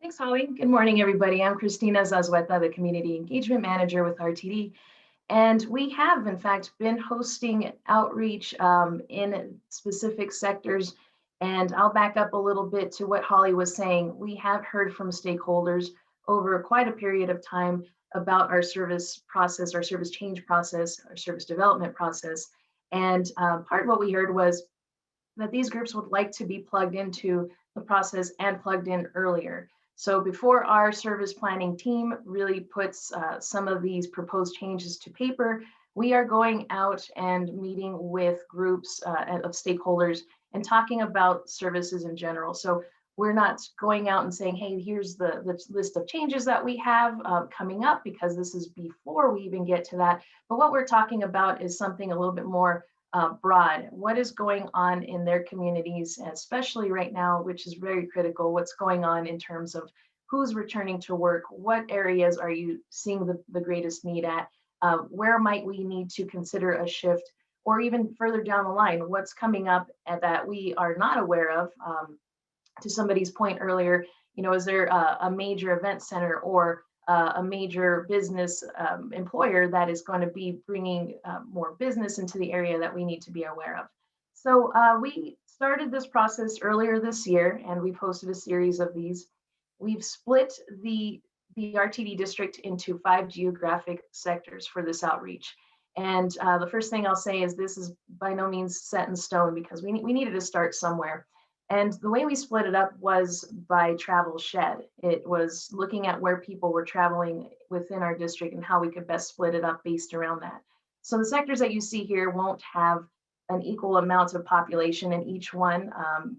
Thanks, Holly. Good morning, everybody. I'm Christina Zazueta, the Community Engagement Manager with RTD. And we have, in fact, been hosting outreach in specific sectors. And I'll back up a little bit to what Holly was saying. We have heard from stakeholders over quite a period of time about our service process, our service change process, our service development process. And part of what we heard was that these groups would like to be plugged into the process and plugged in earlier. So before our service planning team really puts some of these proposed changes to paper, we are going out and meeting with groups of stakeholders and talking about services in general. So we're not going out and saying, hey, here's the list of changes that we have coming up, because this is before we even get to that. But what we're talking about is something a little bit more broad. What is going on in their communities, especially right now, which is very critical, what's going on in terms of who's returning to work, what areas are you seeing the greatest need at, where might we need to consider a shift, or even further down the line, what's coming up that we are not aware of. To somebody's point earlier, you know, is there a major event center or a major business employer that is going to be bringing more business into the area that we need to be aware of? So we started this process earlier this year, and we've hosted a series of these. We've split the RTD district into 5 geographic sectors for this outreach. And the first thing I'll say is this is by no means set in stone, because we needed to start somewhere. And the way we split it up was by travel shed. It was looking at where people were traveling within our district and how we could best split it up based around that. So the sectors that you see here won't have an equal amount of population in each one,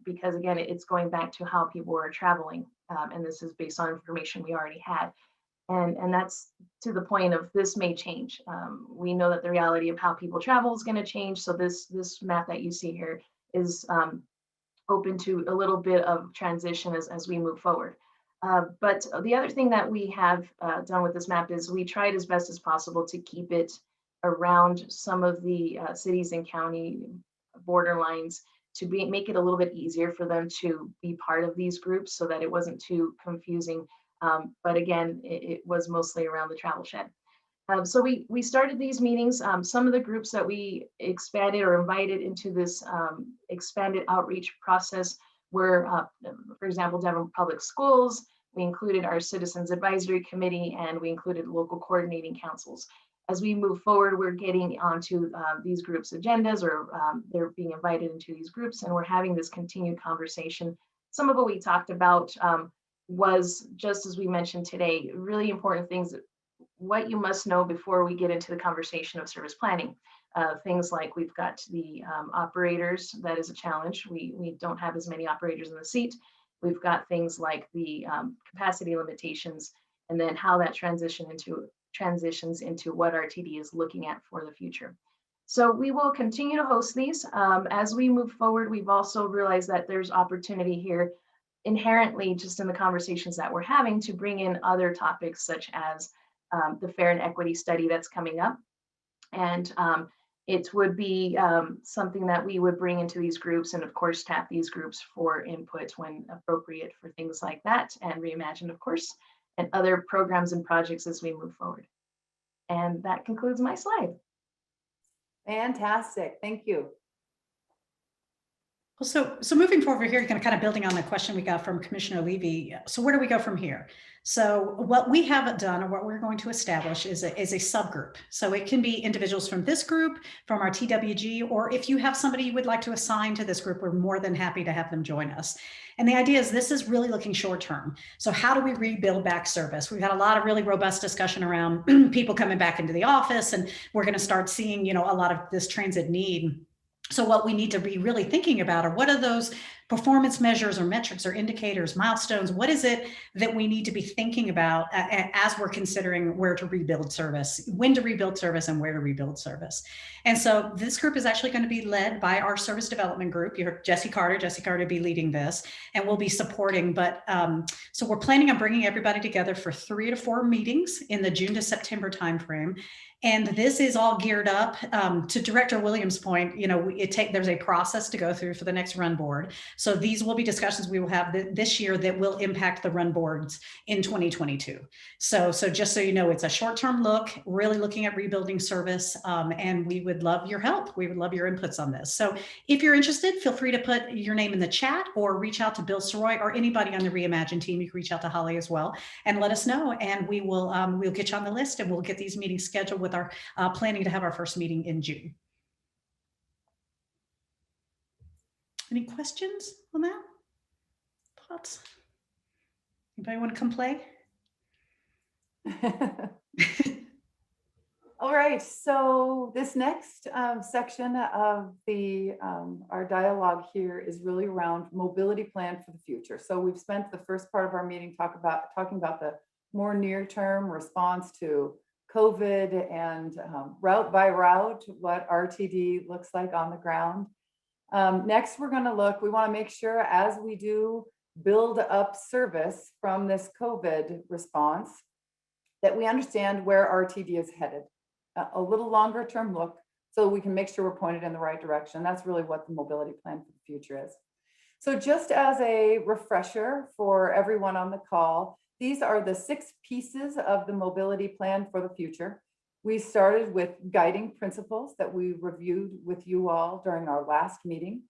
because again, it's going back to how people were traveling. And this is based on information we already had. And that's to the point of this may change. We know that the reality of how people travel is going to change. So this map that you see here is open to a little bit of transition as we move forward. But the other thing that we have done with this map is we tried as best as possible to keep it around some of the cities and county borderlines to make it a little bit easier for them to be part of these groups so that it wasn't too confusing. But again, it was mostly around the travel shed. So we started these meetings. Some of the groups that we expanded or invited into this expanded outreach process We're, for example, Denver Public Schools, we included our Citizens Advisory Committee, and we included local coordinating councils. As we move forward, we're getting onto these groups' agendas, or they're being invited into these groups, and we're having this continued conversation. Some of what we talked about was, just as we mentioned today, really important things, what you must know before we get into the conversation of service planning. Things like we've got the operators, that is a challenge. We don't have as many operators in the seat. We've got things like the capacity limitations, and then how that transitions into what RTD is looking at for the future. So we will continue to host these. As we move forward, we've also realized that there's opportunity here inherently just in the conversations that we're having to bring in other topics such as the fair and equity study that's coming up. And it would be something that we would bring into these groups, and of course tap these groups for input when appropriate for things like that, and Reimagine, of course, and other programs and projects as we move forward. And that concludes my slide. Fantastic, thank you. Well, so moving forward here, kind of building on the question we got from Commissioner Levy. So where do we go from here? So what we haven't done, or what we're going to establish, is a subgroup. So it can be individuals from this group, from our TWG, or if you have somebody you would like to assign to this group, we're more than happy to have them join us. And the idea is this is really looking short term. So how do we rebuild back service? We've had a lot of really robust discussion around people coming back into the office, and we're going to start seeing, a lot of this transit need. So what we need to be really thinking about are what are those performance measures or metrics or indicators, milestones? What is it that we need to be thinking about as we're considering where to rebuild service, when to rebuild service, and where to rebuild service? And so this group is actually going to be led by our service development group. You heard Jesse Carter will be leading this, and we'll be supporting. But so we're planning on bringing everybody together for 3 to 4 meetings in the June to September timeframe. And this is all geared up to Director Williams' point. There's a process to go through for the next run board. So these will be discussions we will have this year that will impact the run boards in 2022. So just so you know, it's a short-term look, really looking at rebuilding service, and we would love your help. We would love your inputs on this. So if you're interested, feel free to put your name in the chat or reach out to Bill Soroy or anybody on the Reimagine team. You can reach out to Holly as well and let us know, and we will we'll get you on the list, and we'll get these meetings scheduled with our planning to have our first meeting in June. Any questions on that? Thoughts? Anybody want to come play? All right, so this next section of our dialogue here is really around mobility plan for the future. So we've spent the first part of our meeting talking about the more near-term response to COVID and route by route, what RTD looks like on the ground. Next, we're going to we want to make sure as we do build up service from this COVID response, that we understand where RTD is headed. A little longer term look so we can make sure we're pointed in the right direction. That's really what the mobility plan for the future is. So just as a refresher for everyone on the call, these are the 6 pieces of the mobility plan for the future. We started with guiding principles that we reviewed with you all during our last meeting.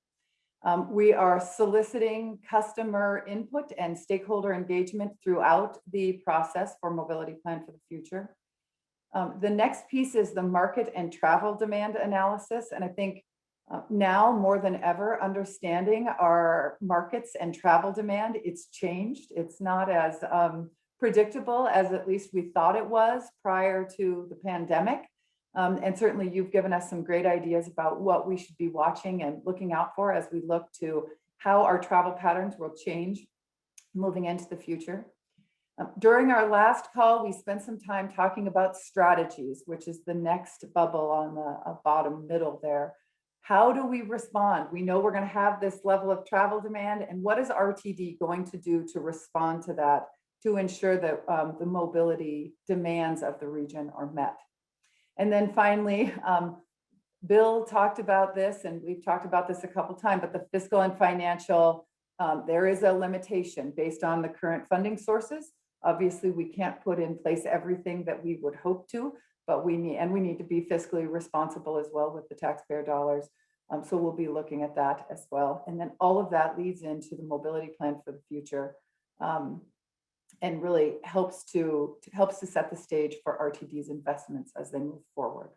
We are soliciting customer input and stakeholder engagement throughout the process for mobility plan for the future. The next piece is the market and travel demand analysis. And I think now more than ever, understanding our markets and travel demand, it's changed. It's not as predictable as at least we thought it was prior to the pandemic. And certainly you've given us some great ideas about what we should be watching and looking out for as we look to how our travel patterns will change moving into the future. During our last call, we spent some time talking about strategies, which is the next bubble on the bottom middle there. How do we respond? We know we're going to have this level of travel demand, and what is RTD going to do to respond to that to ensure that the mobility demands of the region are met? And then finally, Bill talked about this, and we've talked about this a couple times, but the fiscal and financial, there is a limitation based on the current funding sources. Obviously, we can't put in place everything that we would hope to, but we need to be fiscally responsible as well with the taxpayer dollars. So we'll be looking at that as well. And then all of that leads into the mobility plan for the future, and really helps to set the stage for RTD's investments as they move forward.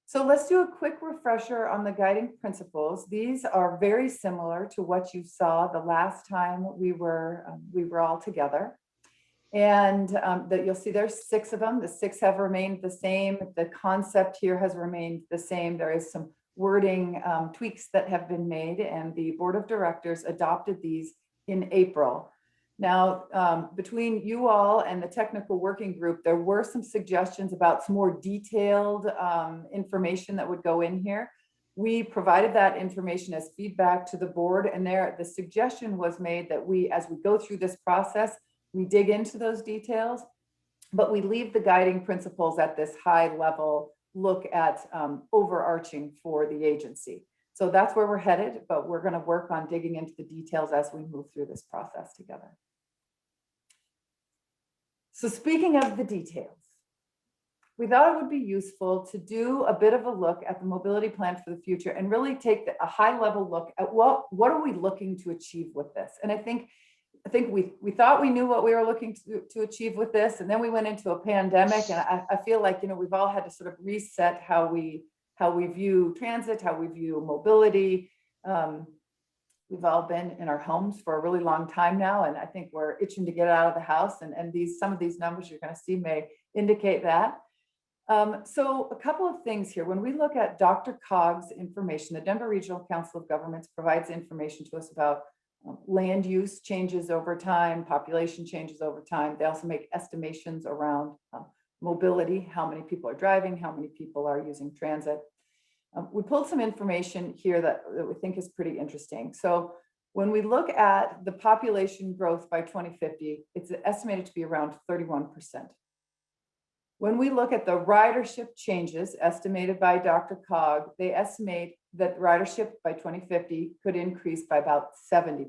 So let's do a quick refresher on the guiding principles. These are very similar to what you saw the last time we were all together. And that you'll see there's 6 of them. The 6 have remained the same. The concept here has remained the same. There is some wording tweaks that have been made, and the board of directors adopted these in April. Now, between you all and the technical working group, there were some suggestions about some more detailed information that would go in here. We provided that information as feedback to the board, and the suggestion was made that as we go through this process, we dig into those details, but we leave the guiding principles at this high level look at overarching for the agency. So that's where we're headed, but we're going to work on digging into the details as we move through this process together. So speaking of the details, we thought it would be useful to do a bit of a look at the mobility plan for the future and really take a high level look at what are we looking to achieve with this. And I think we thought we knew what we were looking to achieve with this, and then we went into a pandemic, and I feel like, we've all had to sort of reset how we view transit, how we view mobility. We've all been in our homes for a really long time now, and I think we're itching to get out of the house, and some of these numbers you're going to see may indicate that. So a couple of things here. When we look at DRCOG's information, the Denver Regional Council of Governments provides information to us about land use changes over time, population changes over time. They also make estimations around mobility, how many people are driving, how many people are using transit. We pulled some information here that we think is pretty interesting. So when we look at the population growth by 2050, it's estimated to be around 31%. When we look at the ridership changes estimated by DRCOG, they estimate that ridership by 2050 could increase by about 70%.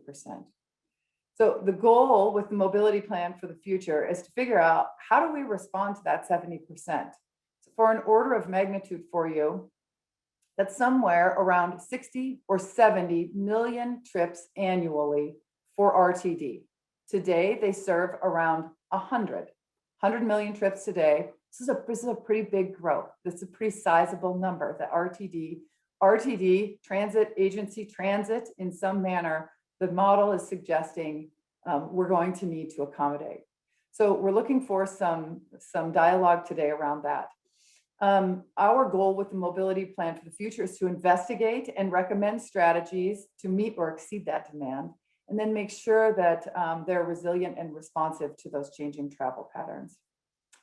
So the goal with the mobility plan for the future is to figure out, how do we respond to that 70%? So for an order of magnitude for you, that's somewhere around 60 or 70 million trips annually for RTD. Today, they serve around 100 million trips today. This is a pretty big growth. This is a pretty sizable number. The RTD, transit agency transit, in some manner, the model is suggesting we're going to need to accommodate. So we're looking for some dialogue today around that. Our goal with the mobility plan for the future is to investigate and recommend strategies to meet or exceed that demand, and then make sure that they're resilient and responsive to those changing travel patterns.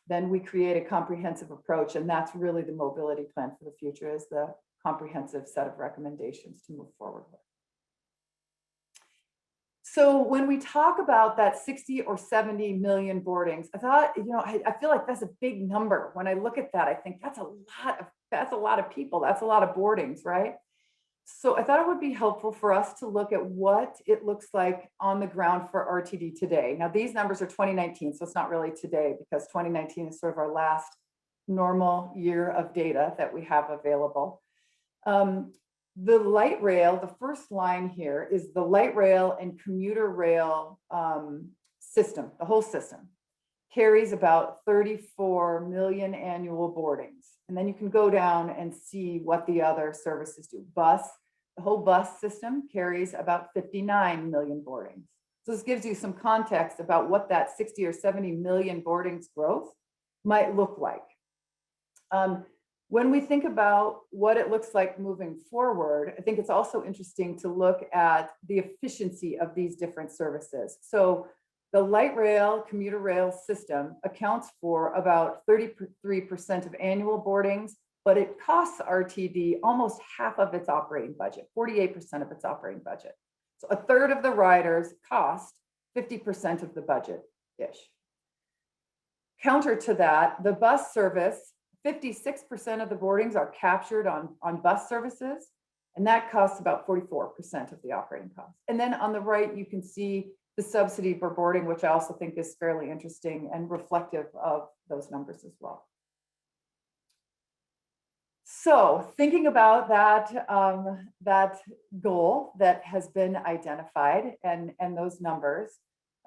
Then we create a comprehensive approach, and that's really the mobility plan for the future, is the comprehensive set of recommendations to move forward with. So when we talk about that 60 or 70 million boardings, I thought, I feel like that's a big number. When I look at that, I think that's a lot of people. That's a lot of boardings, right? So I thought it would be helpful for us to look at what it looks like on the ground for RTD today. Now, these numbers are 2019, so it's not really today, because 2019 is sort of our last normal year of data that we have available. The light rail, the first line here, is the light rail and commuter rail system. The whole system carries about 34 million annual boardings. And then you can go down and see what the other services do. The whole bus system carries about 59 million boardings. So this gives you some context about what that 60 or 70 million boardings growth might look like. When we think about what it looks like moving forward, I think it's also interesting to look at the efficiency of these different services. So the light rail, commuter rail system accounts for about 33% of annual boardings, but it costs RTD almost half of its operating budget, 48% of its operating budget. So a third of the riders cost 50% of the budget-ish. Counter to that, the bus service, 56% of the boardings are captured on bus services, and that costs about 44% of the operating cost. And then on the right, you can see the subsidy per boarding, which I also think is fairly interesting and reflective of those numbers as well. So thinking about that goal that has been identified and those numbers,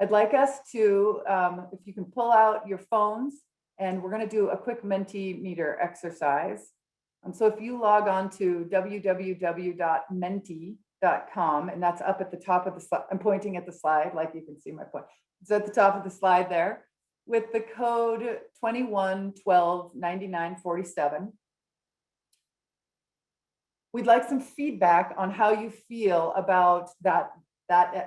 I'd like us to, if you can pull out your phones, and we're going to do a quick Mentimeter exercise. So if you log on to www.menti.com, and that's up at the top of the slide, I'm pointing at the slide like you can see my point. It's at the top of the slide there with the code 21129947. We'd like some feedback on how you feel about that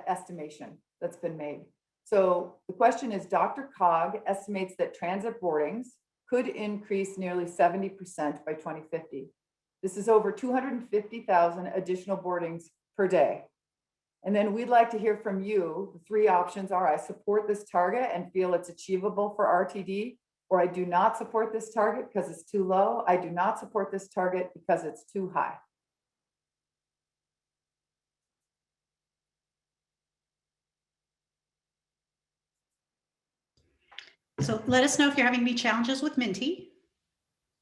estimation that's been made. So the question is, Dr. Cog estimates that transit boardings could increase nearly 70% by 2050. This is over 250,000 additional boardings per day. And then we'd like to hear from you. The three options are: I support this target and feel it's achievable for RTD, or I do not support this target because it's too low. I do not support this target because it's too high. So let us know if you're having any challenges with Menti.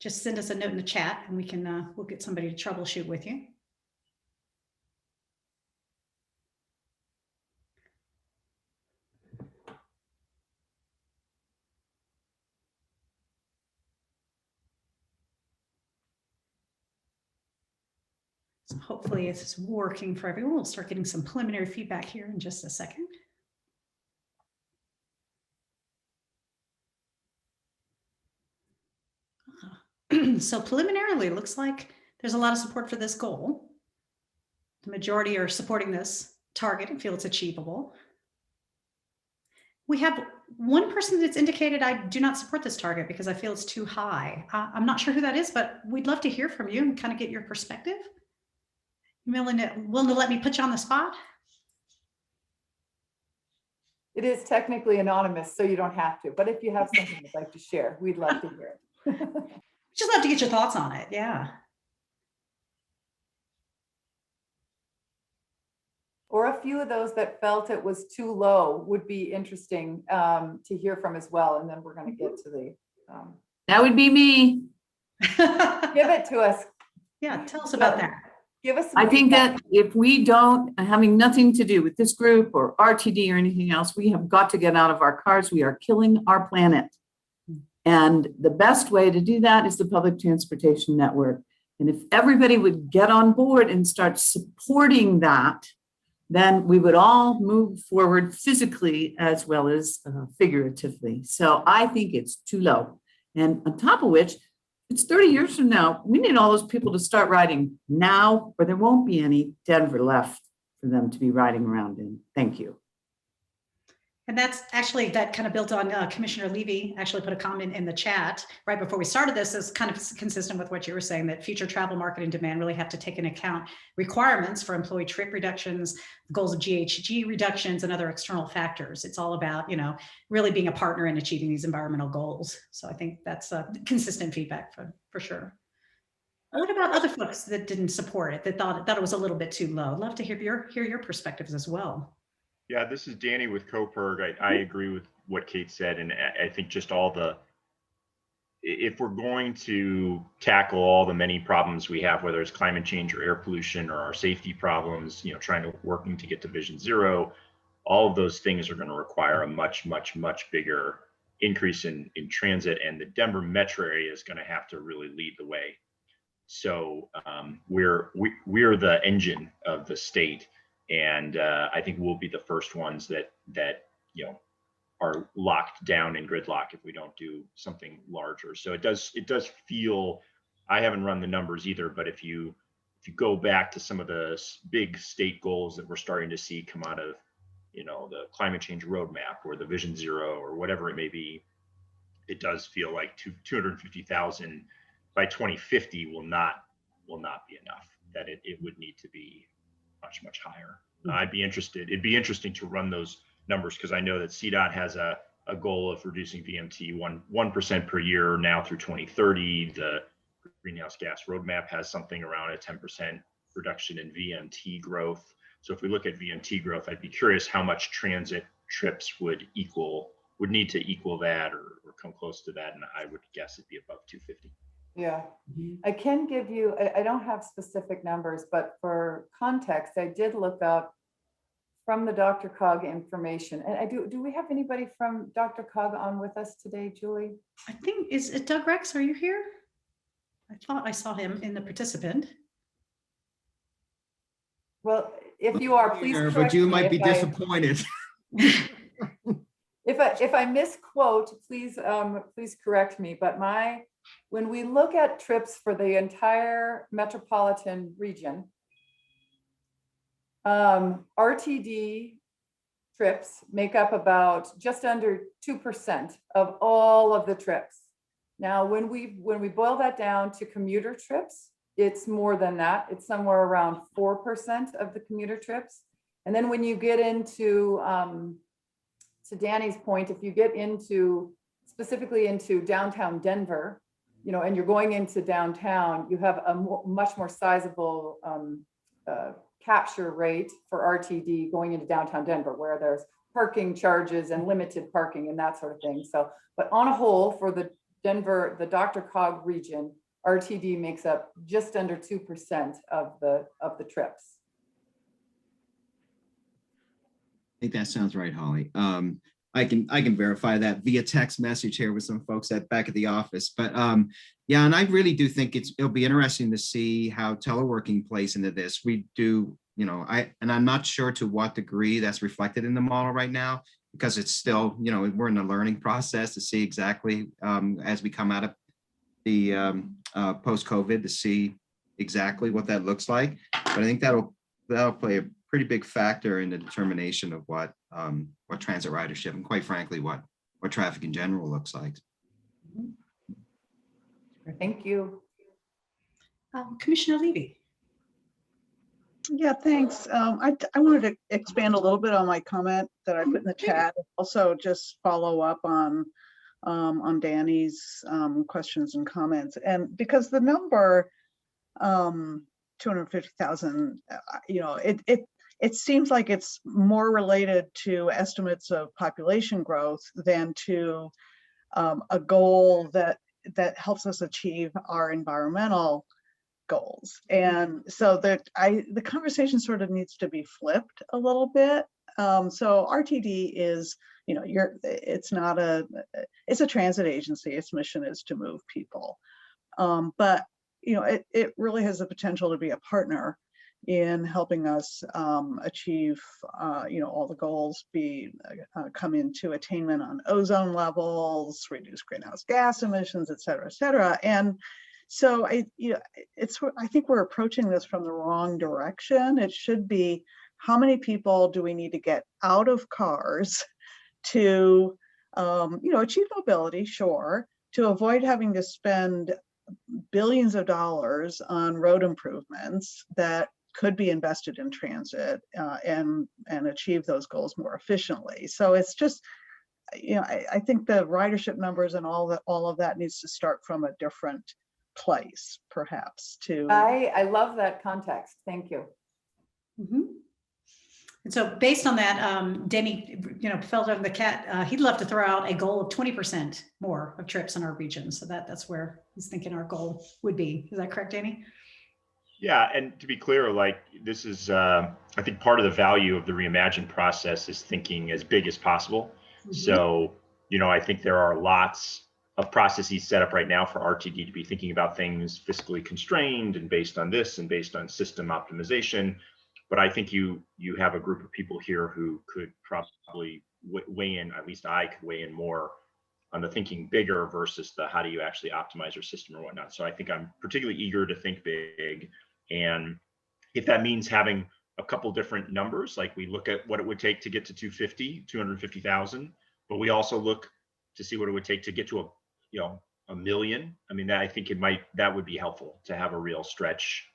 Just send us a note in the chat and we can we'll get somebody to troubleshoot with you. So hopefully it's working for everyone. We'll start getting some preliminary feedback here in just a second. So preliminarily, it looks like there's a lot of support for this goal. The majority are supporting this target and feel it's achievable. We have one person that's indicated, I do not support this target because I feel it's too high. I'm not sure who that is, but we'd love to hear from you and kind of get your perspective. You willing to let me put you on the spot? It is technically anonymous, so you don't have to, but if you have something you'd like to share, we'd love to hear it. Just love to get your thoughts on it. Yeah. Or a few of those that felt it was too low would be interesting to hear from as well. And then we're going to get to the. That would be me. Give it to us. Yeah, tell us about that. Give us some I think feedback. that if we don't, having nothing to do with this group or RTD or anything else, we have got to get out of our cars. We are killing our planet. And the best way to do that is the public transportation network. And if everybody would get on board and start supporting that, then we would all move forward physically as well as figuratively. So I think it's too low. And on top of which, it's 30 years from now, we need all those people to start riding now, or there won't be any Denver left for them to be riding around in. Thank you. And that's actually, that kind of built on Commissioner Levy actually put a comment in the chat right before we started this, is kind of consistent with what you were saying, that future travel market and demand really have to take into account requirements for employee trip reductions, goals of GHG reductions, and other external factors. It's all about, you know, really being a partner in achieving these environmental goals. So I think that's consistent feedback for sure. What about other folks that didn't support it, that thought it was a little bit too low? I'd love to hear your perspectives as well. Yeah, this is Danny with CoPerg. I agree with what Kate said, and I think just if we're going to tackle all the many problems we have, whether it's climate change or air pollution or our safety problems, you know, working to get to Vision Zero, all of those things are going to require a much bigger increase in transit, and the Denver metro area is going to have to really lead the way. So we're the engine of the state. And I think we'll be the first ones that you know are locked down in gridlock if we don't do something larger. So it does feel, I haven't run the numbers either, but if you go back to some of the big state goals that we're starting to see come out of, you know, the climate change roadmap or the Vision Zero or whatever it may be, it does feel like 250,000 by 2050 will not be enough. That it would need to be much higher. It'd be interesting to run those numbers, because I know that CDOT has a goal of reducing VMT 1% per year now through 2030. The greenhouse gas roadmap has something around a 10% reduction in VMT growth. So if we look at VMT growth, I'd be curious how much transit trips would need to equal that or come close to that. And I would guess it'd be above 250. Yeah, I can give you, I don't have specific numbers, but for context, I did look up from the DRCOG information. And do we have anybody from DRCOG on with us today, Julie? I think, is it Doug Rex? Are you here? I thought I saw him in the participant. Well, if you are, please correct but you me might be if I- disappointed. If I misquote, please please correct me. But when we look at trips for the entire metropolitan region, RTD trips make up about just under 2% of all of the trips. Now, when we boil that down to commuter trips, it's more than that. It's somewhere around 4% of the commuter trips. And then when you get into, to Danny's point, if you get specifically into downtown Denver, and you're going into downtown, you have a much more sizable capture rate for RTD going into downtown Denver, where there's parking charges and limited parking and that sort of thing. So, but on a whole, for the Denver, the DRCOG region, RTD makes up just under 2% of the trips. I think that sounds right, Holly. I can verify that via text message here with some folks back at the office. But yeah, and I really do think it'll be interesting to see how teleworking plays into this. We do, I'm not sure to what degree that's reflected in the model right now, because it's still, we're in the learning process to see exactly as we come out of the post-COVID to see exactly what that looks like. But I think that'll play a pretty big factor in the determination of what transit ridership and, quite frankly, what traffic in general looks like. Thank you. Commissioner Levy. Yeah, thanks. I wanted to expand a little bit on my comment that I put in the chat. Also, just follow up on Danny's questions and comments. And because the number 250,000, it seems like it's more related to estimates of population growth than to a goal that helps us achieve our environmental goals. And so the conversation sort of needs to be flipped a little bit. So RTD is, it's a transit agency. Its mission is to move people. But it really has the potential to be a partner in helping us achieve, all the goals, come into attainment on ozone levels, reduce greenhouse gas emissions, et cetera, et cetera. And so I think we're approaching this from the wrong direction. It should be, how many people do we need to get out of cars to, achieve mobility, sure, to avoid having to spend billions of dollars on road improvements that could be invested in transit and achieve those goals more efficiently. So it's just, I think the ridership numbers and all of that needs to start from a different place, perhaps. I love that context. Thank you. Mm-hmm. And so based on that, Denny, fell out of the cat, he'd love to throw out a goal of 20% more of trips in our region. So that's where he's thinking our goal would be. Is that correct, Danny? Yeah, and to be clear, this is, I think part of the value of the Reimagine process is thinking as big as possible. Mm-hmm. So, I think there are lots of processes set up right now for RTD to be thinking about things fiscally constrained and based on this and based on system optimization. But I think you have a group of people here who could probably weigh in, at least I could weigh in more on the thinking bigger versus the how do you actually optimize your system or whatnot. So I think I'm particularly eager to think big. And if that means having a couple different numbers, like we look at what it would take to get to 250,000, but we also look to see what it would take to get to a million. I mean, I think that would be helpful to have a real stretch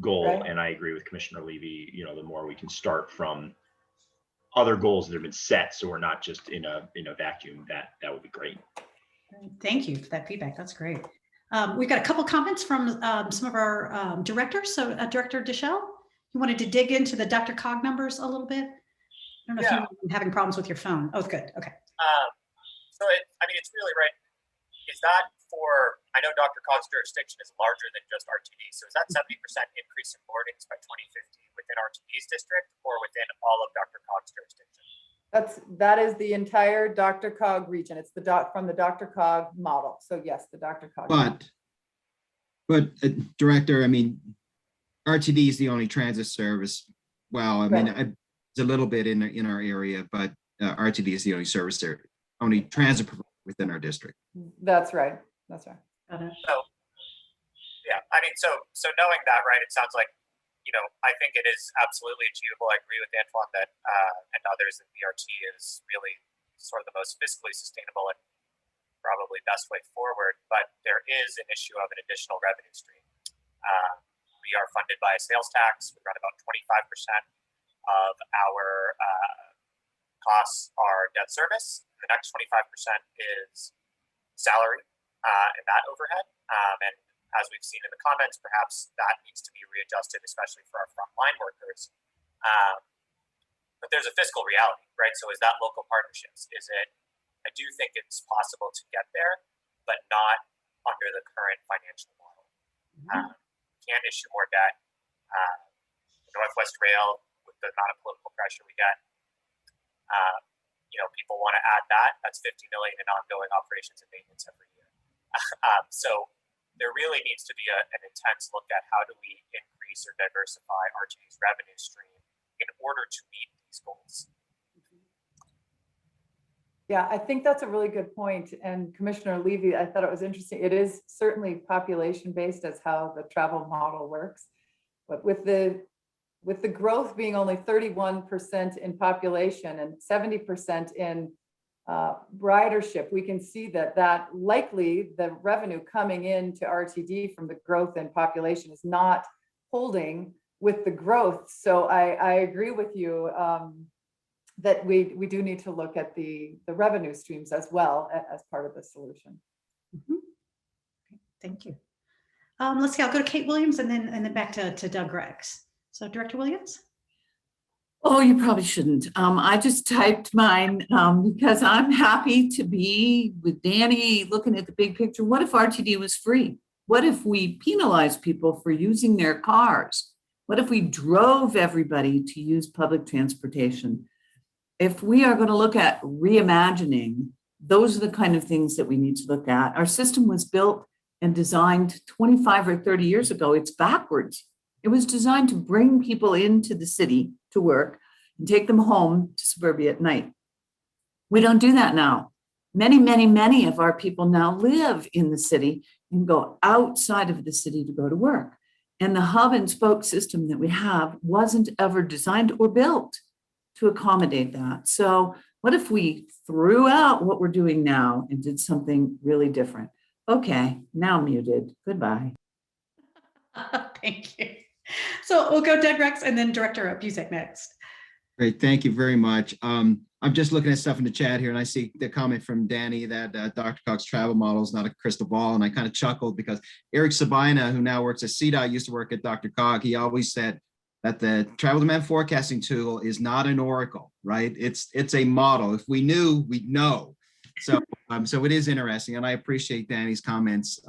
goal. Right. And I agree with Commissioner Levy, the more we can start from other goals that have been set, so we're not just in a vacuum, that would be great. Thank you for that feedback. That's great. We've got a couple comments from some of our directors. So Director Deschelle, you wanted to dig into the DRCOG numbers a little bit? I don't know if you're having problems with your phone. Oh, good. Okay. So it's really right. Is that for I know DRCOG's jurisdiction is larger than just RTD. So is that 70% increase in boardings by 2050 within RTD's district or within all of DRCOG's jurisdiction? That is the entire DRCOG region. It's from the DRCOG model. So yes, the DRCOG. But Director, I mean, RTD is the only transit service. Well, I mean, it's a little bit in our area, but RTD is the only service there, only transit provider within our district. That's right. That's right. So, yeah, I mean, so knowing that, right, it sounds like, you know, I think it is absolutely achievable. I agree with Antoine that and others that BRT is really sort of the most fiscally sustainable and probably best way forward. But there is an issue of an additional revenue stream. We are funded by a sales tax. We run about 25% of our costs are debt service. The next 25% is salary and that overhead. And as we've seen in the comments, perhaps that needs to be readjusted, especially for our frontline workers. But there's a fiscal reality, right? So is that local partnerships? Is it, I do think it's possible to get there, but not under the current financial model. Can't issue more debt. Northwest Rail, with the amount of political pressure we get, you know, people want to add that. That's $50 million in ongoing operations and maintenance every year. So there really needs to be an intense look at how do we increase or diversify RTD's revenue stream in order to meet these goals. Yeah, I think that's a really good point. And Commissioner Levy, I thought it was interesting. It is certainly population-based as how the travel model works. But with the growth being only 31% in population and 70% in ridership, we can see that likely the revenue coming into RTD from the growth in population is not holding with the growth. So I agree with you that we do need to look at the revenue streams as well as part of the solution. Thank you. Let's see, I'll go to Kate Williams and then back to Doug Greggs. So Director Williams? Oh, you probably shouldn't. I just typed mine because I'm happy to be with Danny looking at the big picture. What if RTD was free? What if we penalized people for using their cars? What if we drove everybody to use public transportation? If we are going to look at reimagining, those are the kind of things that we need to look at. Our system was built and designed 25 or 30 years ago. It's backwards. It was designed to bring people into the city to work and take them home to suburbia at night. We don't do that now. Many, many, many of our people now live in the city and go outside of the city to go to work. And the hub and spoke system that we have wasn't ever designed or built to accommodate that. So what if we threw out what we're doing now and did something really different? Okay, now muted. Goodbye. Thank you. So we'll go Doug Rex and then Director Busick next. Great, thank you very much. I'm just looking at stuff in the chat here and I see the comment from Danny that DRCOG's travel model is not a crystal ball. And I kind of chuckled because Eric Sabina, who now works at CDOT, used to work at DRCOG. He always said that the travel demand forecasting tool is not an oracle, right? It's a model. If we knew, we'd know. So, so it is interesting. And I appreciate Danny's comments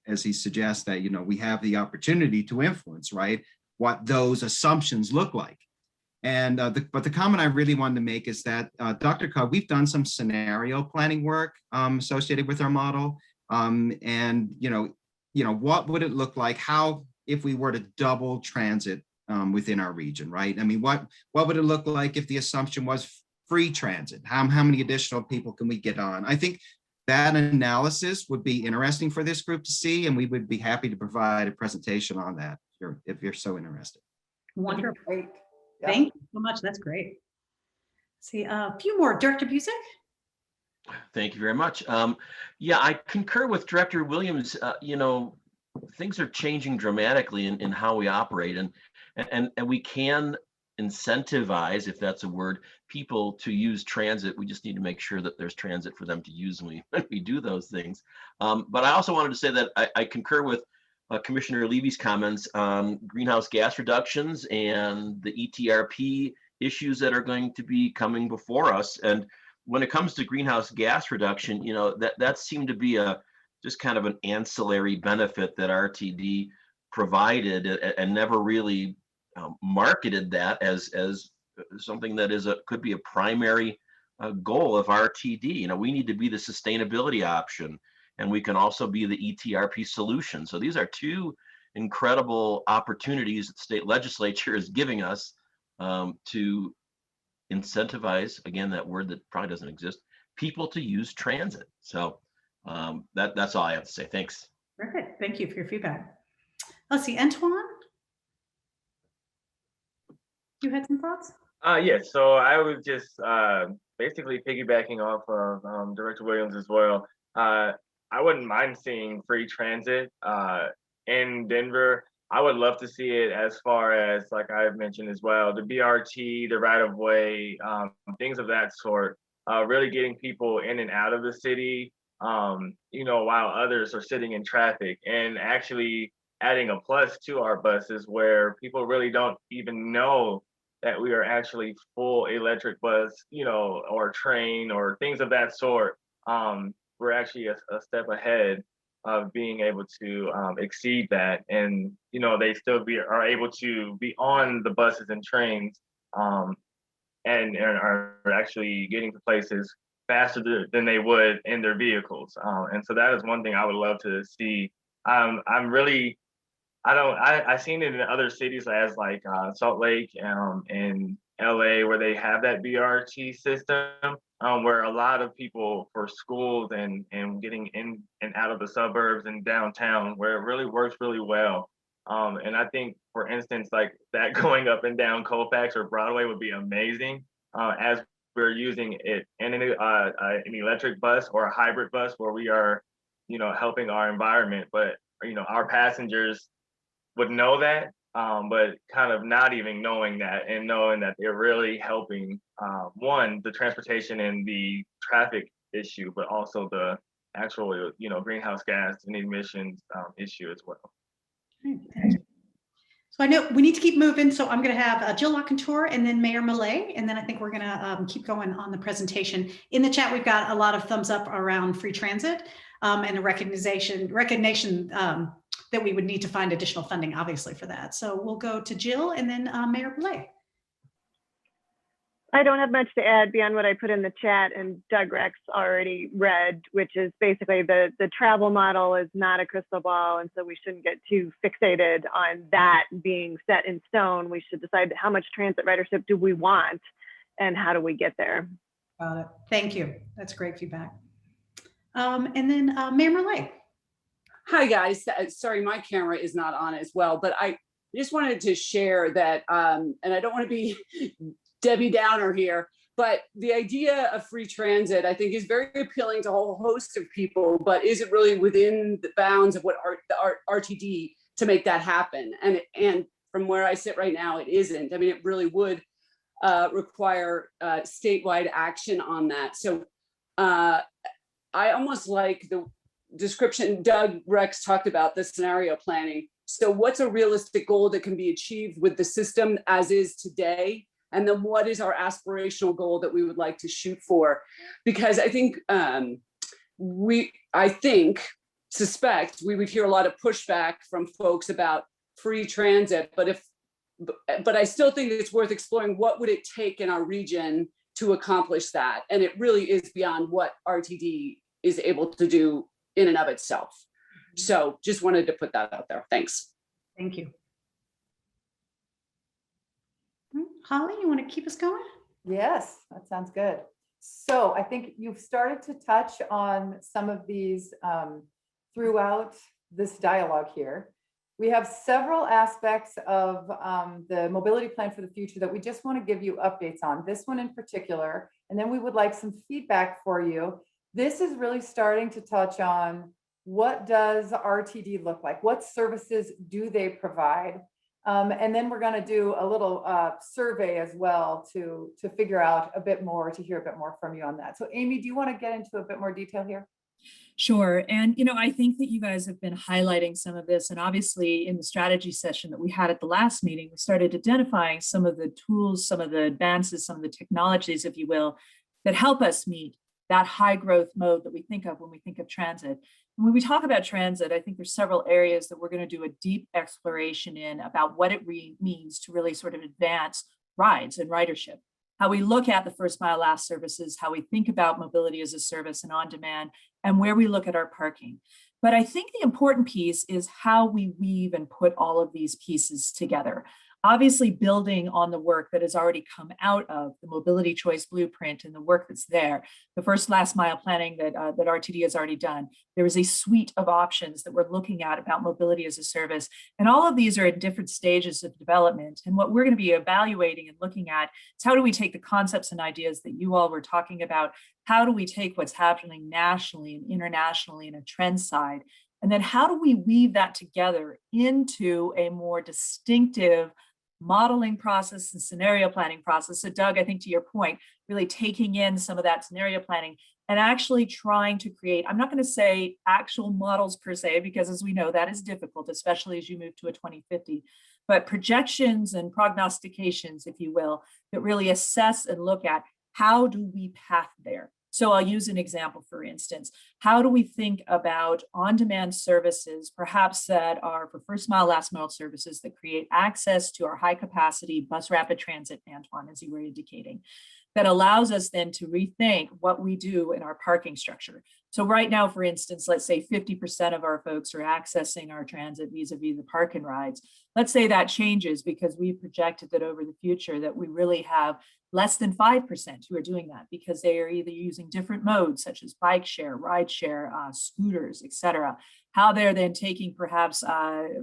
as he suggests that, you know, we have the opportunity to influence, right, what those assumptions look like. And but the comment I really wanted to make is that DRCOG, we've done some scenario planning work associated with our model. And you know, what would it look like? How if we were to double transit within our region, right? I mean, what would it look like if the assumption was free transit? How many additional people can we get on? I think that analysis would be interesting for this group to see, and we would be happy to provide a presentation on that if you're so interested. Wonderful. Great. Yeah. Thank you so much. That's great. See a few more. Director Busick? Thank you very much. Yeah, I concur with Director Williams. You know, things are changing dramatically in how we operate, and we can incentivize, if that's a word, people to use transit. We just need to make sure that there's transit for them to use when we do those things. But I also wanted to say that I concur with Commissioner Levy's comments on greenhouse gas reductions and the ETRP issues that are going to be coming before us. And when it comes to greenhouse gas reduction, you know, that seemed to be just kind of an ancillary benefit that RTD provided and never really marketed that as something that could be a primary goal of RTD. You know, we need to be the sustainability option, and we can also be the ETRP solution. So these are two incredible opportunities that the state legislature is giving us to incentivize, again, that word that probably doesn't exist, people to use transit. So that's all I have to say. Thanks. Perfect. Thank you for your feedback. Let's see, Antoine, you had some thoughts? Yes, so I was just basically piggybacking off of Director Williams as well. I wouldn't mind seeing free transit in Denver. I would love to see it as far as, like I've mentioned as well, the BRT, the right of way, things of that sort, really getting people in and out of the city, you know, while others are sitting in traffic, and actually adding a plus to our buses where people really don't even know that we are actually full electric bus, you know, or train or things of that sort. We're actually a step ahead of being able to exceed that, and you know, they still are able to be on the buses and trains, and are actually getting to places faster than they would in their vehicles. And so that is one thing I would love to see. I've seen it in other cities as like Salt Lake and LA, where they have that BRT system, where a lot of people for schools and getting in and out of the suburbs and downtown, where it really works really well. And I think, for instance, like that going up and down Colfax or Broadway would be amazing, as we're using it in an electric bus or a hybrid bus, where we are, you know, helping our environment, but you know, our passengers would know that, but kind of not even knowing that, and knowing that they're really helping, one, the transportation and the traffic issue, but also the actual, you know, greenhouse gas and emissions issue as well. So I know we need to keep moving, so I'm going to have Jill LaContour and then Mayor Millet, and then I think we're going to keep going on the presentation. In the chat, we've got a lot of thumbs up around free transit and a recognition that we would need to find additional funding, obviously, for that. So we'll go to Jill and then Mayor Millet. I don't have much to add beyond what I put in the chat and Doug Rex already read, which is basically the travel model is not a crystal ball. And so we shouldn't get too fixated on that being set in stone. We should decide how much transit ridership do we want and how do we get there. Got it. Thank you. That's great feedback. And then Mayor Millet. Hi guys, sorry my camera is not on as well, but I just wanted to share that, and I don't want to be Debbie Downer here, but the idea of free transit I think is very appealing to a whole host of people, but is it really within the bounds of what the RTD to make that happen? And from where I sit right now, it isn't. I mean, it really would require statewide action on that. So I almost like the description Doug Rex talked about, the scenario planning. So what's a realistic goal that can be achieved with the system as is today? And then what is our aspirational goal that we would like to shoot for? Because I think suspect we would hear a lot of pushback from folks about free transit, but I still think it's worth exploring what would it take in our region to accomplish that. And it really is beyond what RTD is able to do in and of itself. So just wanted to put that out there. Thanks. Thank you. Holly, you want to keep us going? Yes, that sounds good. So I think you've started to touch on some of these throughout this dialogue here. We have several aspects of the mobility plan for the future that we just want to give you updates on, this one in particular, and then we would like some feedback for you. This is really starting to touch on what does RTD look like? What services do they provide? And then we're going to do a little survey as well to figure out a bit more, to hear a bit more from you on that. So Amy, do you want to get into a bit more detail here? Sure. And, I think that you guys have been highlighting some of this. And obviously in the strategy session that we had at the last meeting, we started identifying some of the tools, some of the advances, some of the technologies, if you will, that help us meet that high growth mode that we think of when we think of transit. And when we talk about transit, I think there's several areas that we're going to do a deep exploration in about what it means to really sort of advance rides and ridership. How we look at the first mile last services, how we think about mobility as a service and on demand, and where we look at our parking. But I think the important piece is how we weave and put all of these pieces together. Obviously building on the work that has already come out of the mobility choice blueprint and the work that's there, the first last mile planning that RTD has already done. There is a suite of options that we're looking at about mobility as a service. And all of these are at different stages of development. And what we're going to be evaluating and looking at is how do we take the concepts and ideas that you all were talking about? How do we take what's happening nationally and internationally in a trend side? And then how do we weave that together into a more distinctive modeling process and scenario planning process? So Doug, I think to your point, really taking in some of that scenario planning and actually trying to create, I'm not going to say actual models per se, because as we know, that is difficult, especially as you move to a 2050, but projections and prognostications, if you will, that really assess and look at how do we path there. So I'll use an example, for instance, how do we think about on-demand services, perhaps that are for first mile, last mile services that create access to our high capacity bus rapid transit, Antoine, as you were indicating, that allows us then to rethink what we do in our parking structure. So right now, for instance, let's say 50% of our folks are accessing our transit vis-a-vis the park and rides. Let's say that changes because we projected that over the future that we really have less than 5% who are doing that because they are either using different modes such as bike share, ride share, scooters, et cetera. How they're then taking perhaps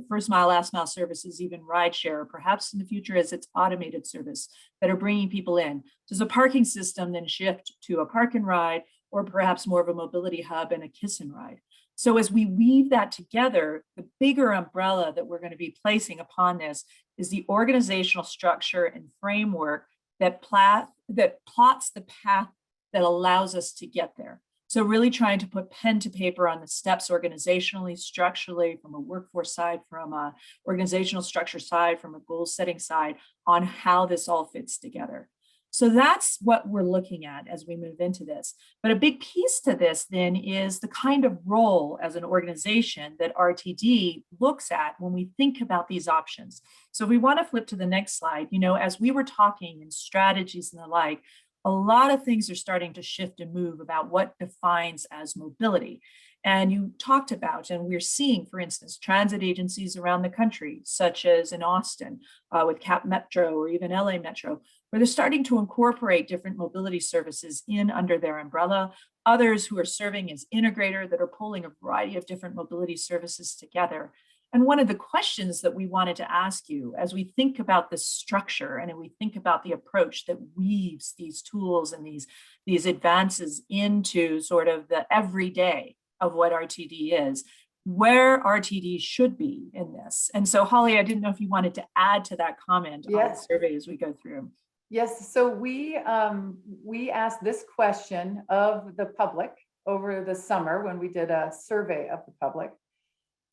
first mile, last mile services, even ride share, or perhaps in the future as it's automated service that are bringing people in. Does a parking system then shift to a park and ride, or perhaps more of a mobility hub and a kiss and ride? So as we weave that together, the bigger umbrella that we're going to be placing upon this is the organizational structure and framework that plots the path that allows us to get there. So really trying to put pen to paper on the steps organizationally, structurally, from a workforce side, from a organizational structure side, from a goal setting side, on how this all fits together. So that's what we're looking at as we move into this. But a big piece to this then is the kind of role as an organization that RTD looks at when we think about these options. So if we want to flip to the next slide, you know, as we were talking in strategies and the like, a lot of things are starting to shift and move about what defines as mobility. And you talked about, and we're seeing, for instance, transit agencies around the country, such as in Austin with Cap Metro or even LA Metro, where they're starting to incorporate different mobility services in under their umbrella. Others who are serving as integrator that are pulling a variety of different mobility services together. And one of the questions that we wanted to ask you as we think about this structure and we think about the approach that weaves these tools and these advances into sort of the everyday of what RTD is, where RTD should be in this. And so Holly, I didn't know if you wanted to add to that comment on the survey as we go through. Yes, so we asked this question of the public over the summer when we did a survey of the public.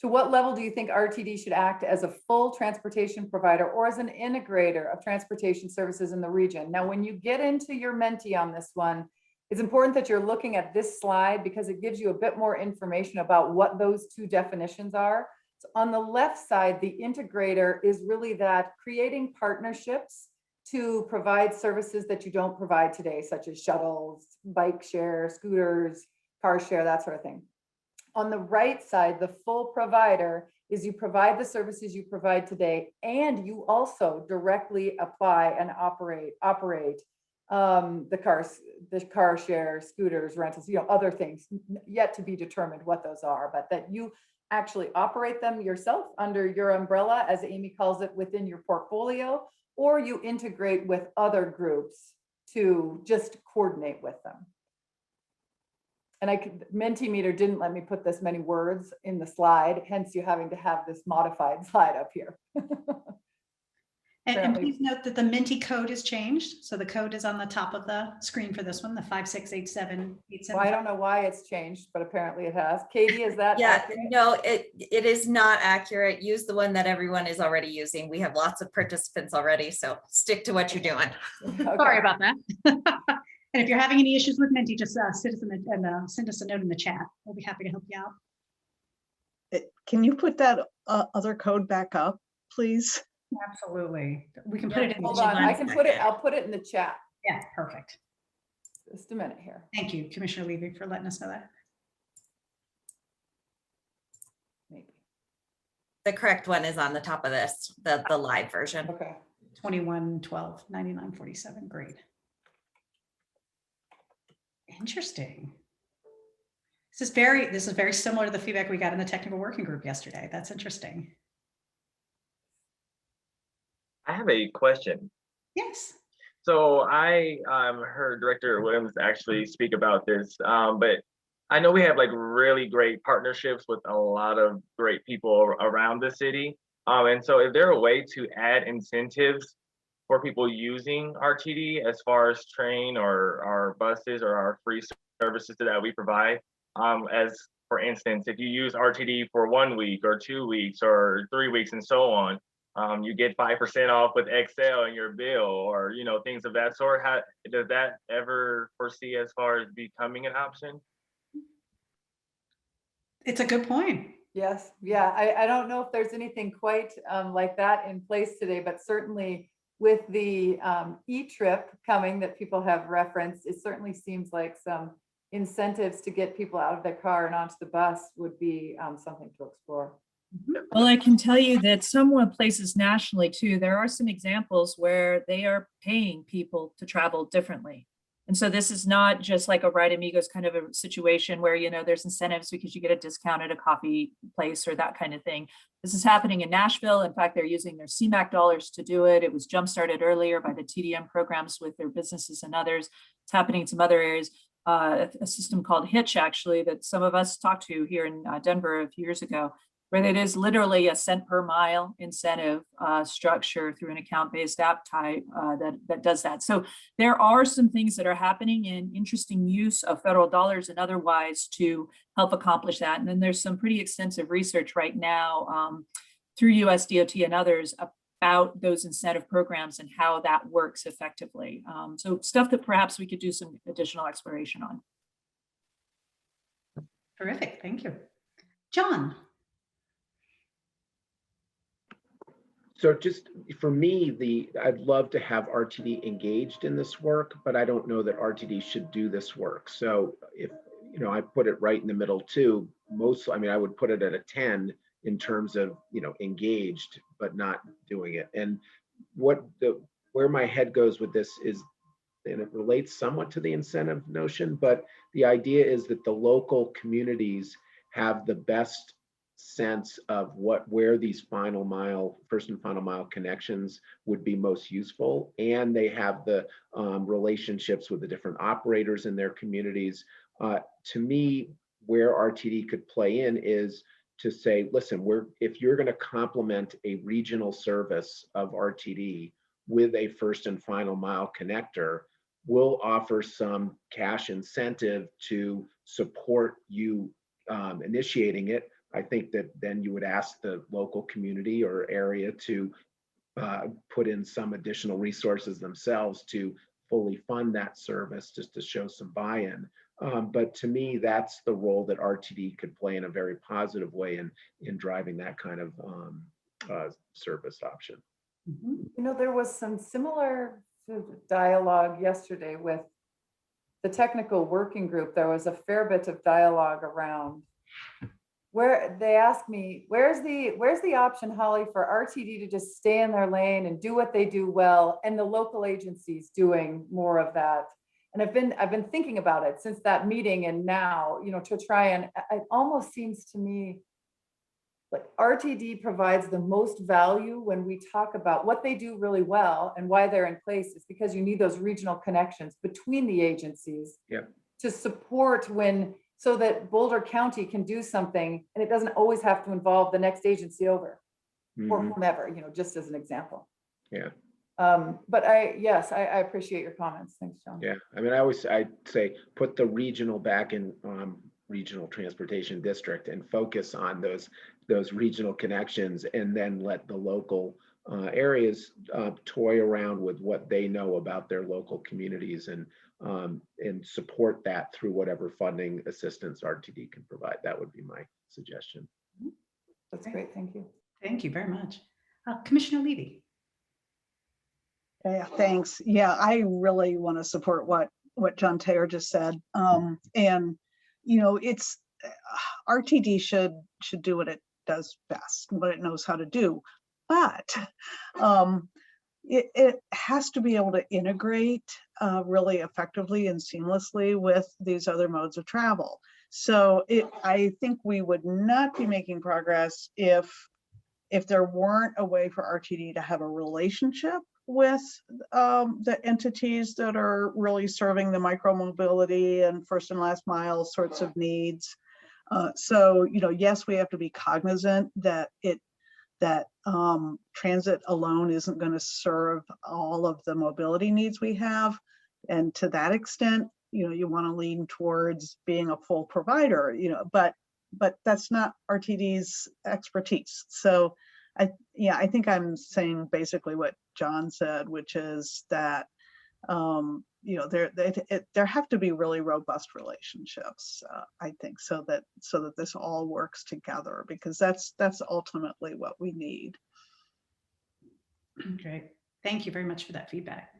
To what level do you think RTD should act as a full transportation provider or as an integrator of transportation services in the region? Now, when you get into your Menti on this one, it's important that you're looking at this slide because it gives you a bit more information about what those two definitions are. So on the left side, the integrator is really that creating partnerships to provide services that you don't provide today, such as shuttles, bike share, scooters, car share, that sort of thing. On the right side, the full provider is you provide the services you provide today, and you also directly apply and operate the car share, scooters, rentals, you know, other things yet to be determined what those are, but that you actually operate them yourself under your umbrella, as Amy calls it, within your portfolio, or you integrate with other groups to just coordinate with them. And Mentimeter didn't let me put this many words in the slide, hence you having to have this modified slide up here. And please note that the Menti code has changed. So the code is on the top of the screen for this one, the 5687875. Well, I don't know why it's changed, but apparently it has. Katie, is that accurate? No, it is not accurate. Use the one that everyone is already using. We have lots of participants already, so stick to what you're doing. Okay. Sorry about that. And if you're having any issues with Menti, just send us a note in the chat. We'll be happy to help you out. Can you put that other code back up, please? Absolutely. We can put it in. Hold on, I can put it, I'll put it in the chat. Yeah, perfect. Just a minute here. Thank you, Commissioner Levy, for letting us know that. Maybe. The correct one is on the top of this, the live version. Okay. 2112-9947, great. Interesting. This is very similar to the feedback we got in the technical working group yesterday. That's interesting. I have a question. Yes. So I heard Director Williams actually speak about this, but I know we have like really great partnerships with a lot of great people around the city. And so is there a way to add incentives for people using RTD as far as train or our buses or our free services that we provide? As for instance, if you use RTD for 1 week or 2 weeks or 3 weeks and so on, you get 5% off with Excel in your bill, or things of that sort. How does that ever foresee as far as becoming an option? It's a good point. Yes, yeah, I don't know if there's anything quite like that in place today, but certainly with the e-trip coming that people have referenced, it certainly seems like some incentives to get people out of their car and onto the bus would be something to explore. Well, I can tell you that some places nationally too, there are some examples where they are paying people to travel differently. And so this is not just like a Ride Amigos kind of a situation where, there's incentives because you get a discount at a coffee place or that kind of thing. This is happening in Nashville. In fact, they're using their CMAQ dollars to do it. It was jump-started earlier by the TDM programs with their businesses and others. It's happening in some other areas. A system called Hitch, actually, that some of us talked to here in Denver a few years ago, where it is literally a cent per mile incentive structure through an account-based app type that does that. So there are some things that are happening in interesting use of federal dollars and otherwise to help accomplish that. And then there's some pretty extensive research right now through USDOT and others about those incentive programs and how that works effectively. So stuff that perhaps we could do some additional exploration on. Terrific, thank you. John. So just for me, I'd love to have RTD engaged in this work, but I don't know that RTD should do this work. So if, I put it right in the middle too, I would put it at a 10 in terms of, engaged, but not doing it. And where my head goes with this is, and it relates somewhat to the incentive notion, but the idea is that the local communities have the best sense of where these first and final mile connections would be most useful, and they have the relationships with the different operators in their communities. To me, where RTD could play in is to say, listen, if you're going to complement a regional service of RTD with a first and final mile connector, we'll offer some cash incentive to support you initiating it. I think that then you would ask the local community or area to put in some additional resources themselves to fully fund that service, just to show some buy-in. But to me, that's the role that RTD could play in a very positive way in driving that kind of service option. There was some similar dialogue yesterday with the technical working group. There was a fair bit of dialogue around where they asked me, where's the option, Holly, for RTD to just stay in their lane and do what they do well, and the local agencies doing more of that? And I've been thinking about it since that meeting, and now, to try and, it almost seems to me like RTD provides the most value when we talk about what they do really well and why they're in place, is because you need those regional connections between the agencies to support so that Boulder County can do something, and it doesn't always have to involve the next agency over or whomever, just as an example. Yeah. But I appreciate your comments. Thanks, John. Yeah, I say put the regional back in regional transportation district and focus on those regional connections, and then let the local areas toy around with what they know about their local communities and and support that through whatever funding assistance RTD can provide. That would be my suggestion. That's great. Thank you. Thank you very much. Commissioner Levy. Yeah, thanks. Yeah, I really want to support what John Taylor just said. And it's RTD should do what it does best, what it knows how to do, but it has to be able to integrate really effectively and seamlessly with these other modes of travel. So I think we would not be making progress if there weren't a way for RTD to have a relationship with the entities that are really serving the micromobility and first and last mile sorts of needs. So, yes, we have to be cognizant that transit alone isn't going to serve all of the mobility needs we have. And to that extent, you want to lean towards being a full provider, but that's not RTD's expertise. So I think I'm saying basically what John said, which is that there have to be really robust relationships, I think, so that this all works together, because that's ultimately what we need. Great. Thank you very much for that feedback.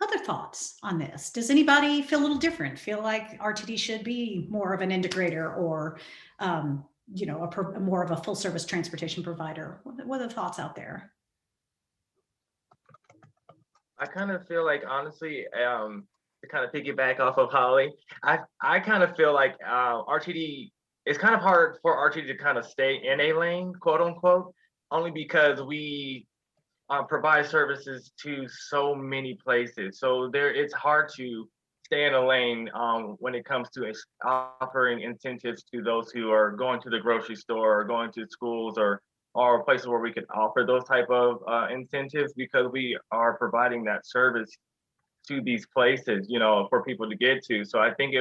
Other thoughts on this? Does anybody feel a little different? Feel like RTD should be more of an integrator, or more of a full service transportation provider? What are the thoughts out there? I kind of feel like, honestly, to kind of piggyback off of Holly, I kind of feel like RTD, it's kind of hard for RTD to kind of stay in a lane, quote unquote, only because we provide services to so many places. So it's hard to stay in a lane when it comes to offering incentives to those who are going to the grocery store or going to schools or places where we could offer those type of incentives, because we are providing that service to these places, for people to get to. So I think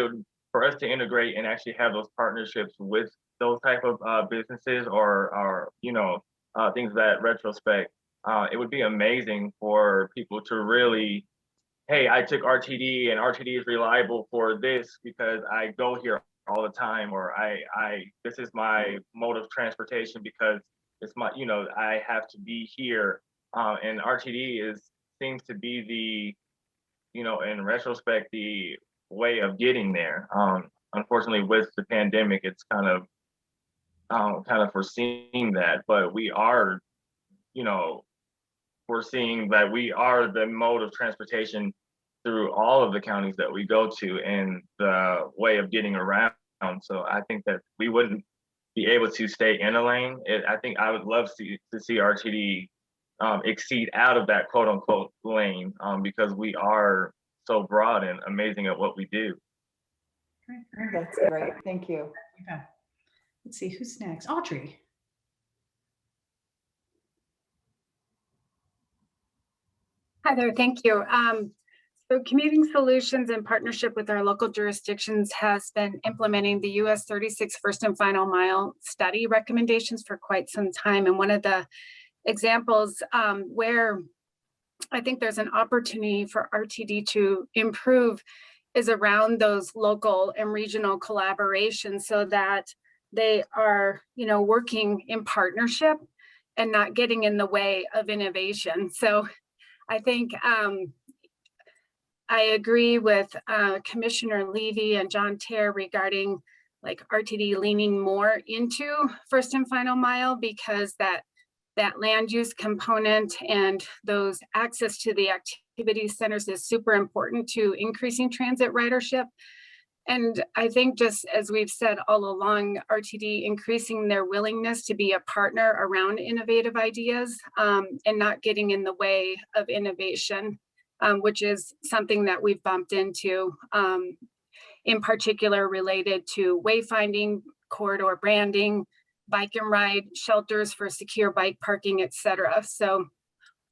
for us to integrate and actually have those partnerships with those type of businesses or things of that retrospect, it would be amazing for people to really, hey, I took RTD and RTD is reliable for this because I go here all the time, or this is my mode of transportation because it's my, I have to be here. And RTD seems to be the, in retrospect, the way of getting there. Unfortunately, with the pandemic, it's kind of foreseeing that, but we are, foreseeing that we are the mode of transportation through all of the counties that we go to and the way of getting around. So I think that we wouldn't be able to stay in a lane. I think I would love to see RTD exceed out of that quote unquote lane, because we are so broad and amazing at what we do. That's great. Thank you. Yeah. Let's see, who's next? Audrey. Hi there, thank you. So Commuting Solutions, in partnership with our local jurisdictions, has been implementing the US 36 First and Final Mile study recommendations for quite some time. And one of the examples where I think there's an opportunity for RTD to improve is around those local and regional collaborations, so that they are, working in partnership and not getting in the way of innovation. So I think I agree with Commissioner Levy and John Terr regarding like RTD leaning more into first and final mile, because that land use component and those access to the activity centers is super important to increasing transit ridership. And I think, just as we've said all along, RTD increasing their willingness to be a partner around innovative ideas and not getting in the way of innovation, which is something that we've bumped into, in particular related to wayfinding, corridor branding, bike and ride shelters for secure bike parking, et cetera. So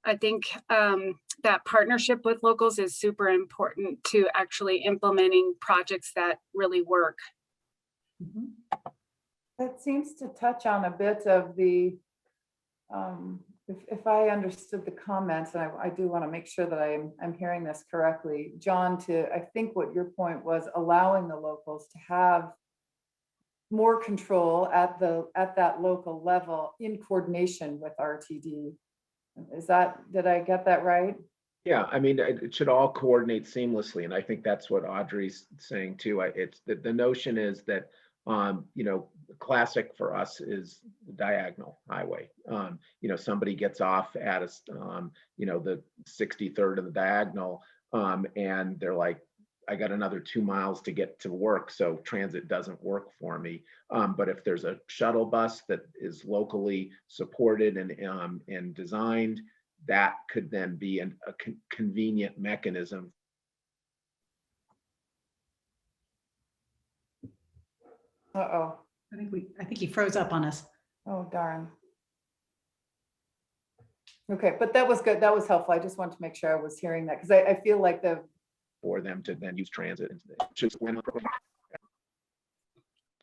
I think that partnership with locals is super important to actually implementing projects that really work. That seems to touch on a bit of the if I understood the comments, and I do want to make sure that I'm hearing this correctly, John, I think what your point was, allowing the locals to have more control at that local level in coordination with RTD. Did I get that right? Yeah, I mean, it should all coordinate seamlessly, and I think that's what Audrey's saying too. It's the notion is that you know, classic for us is the diagonal highway. You know, somebody gets off at you know, the 63rd of the diagonal, and they're like, I got another 2 miles to get to work, so transit doesn't work for me. But if there's a shuttle bus that is locally supported and designed, that could then be a convenient mechanism. Uh-oh. I think he froze up on us. Oh, darn. Okay, but that was good. That was helpful. I just wanted to make sure I was hearing that, because I feel like for them to then use transit. Did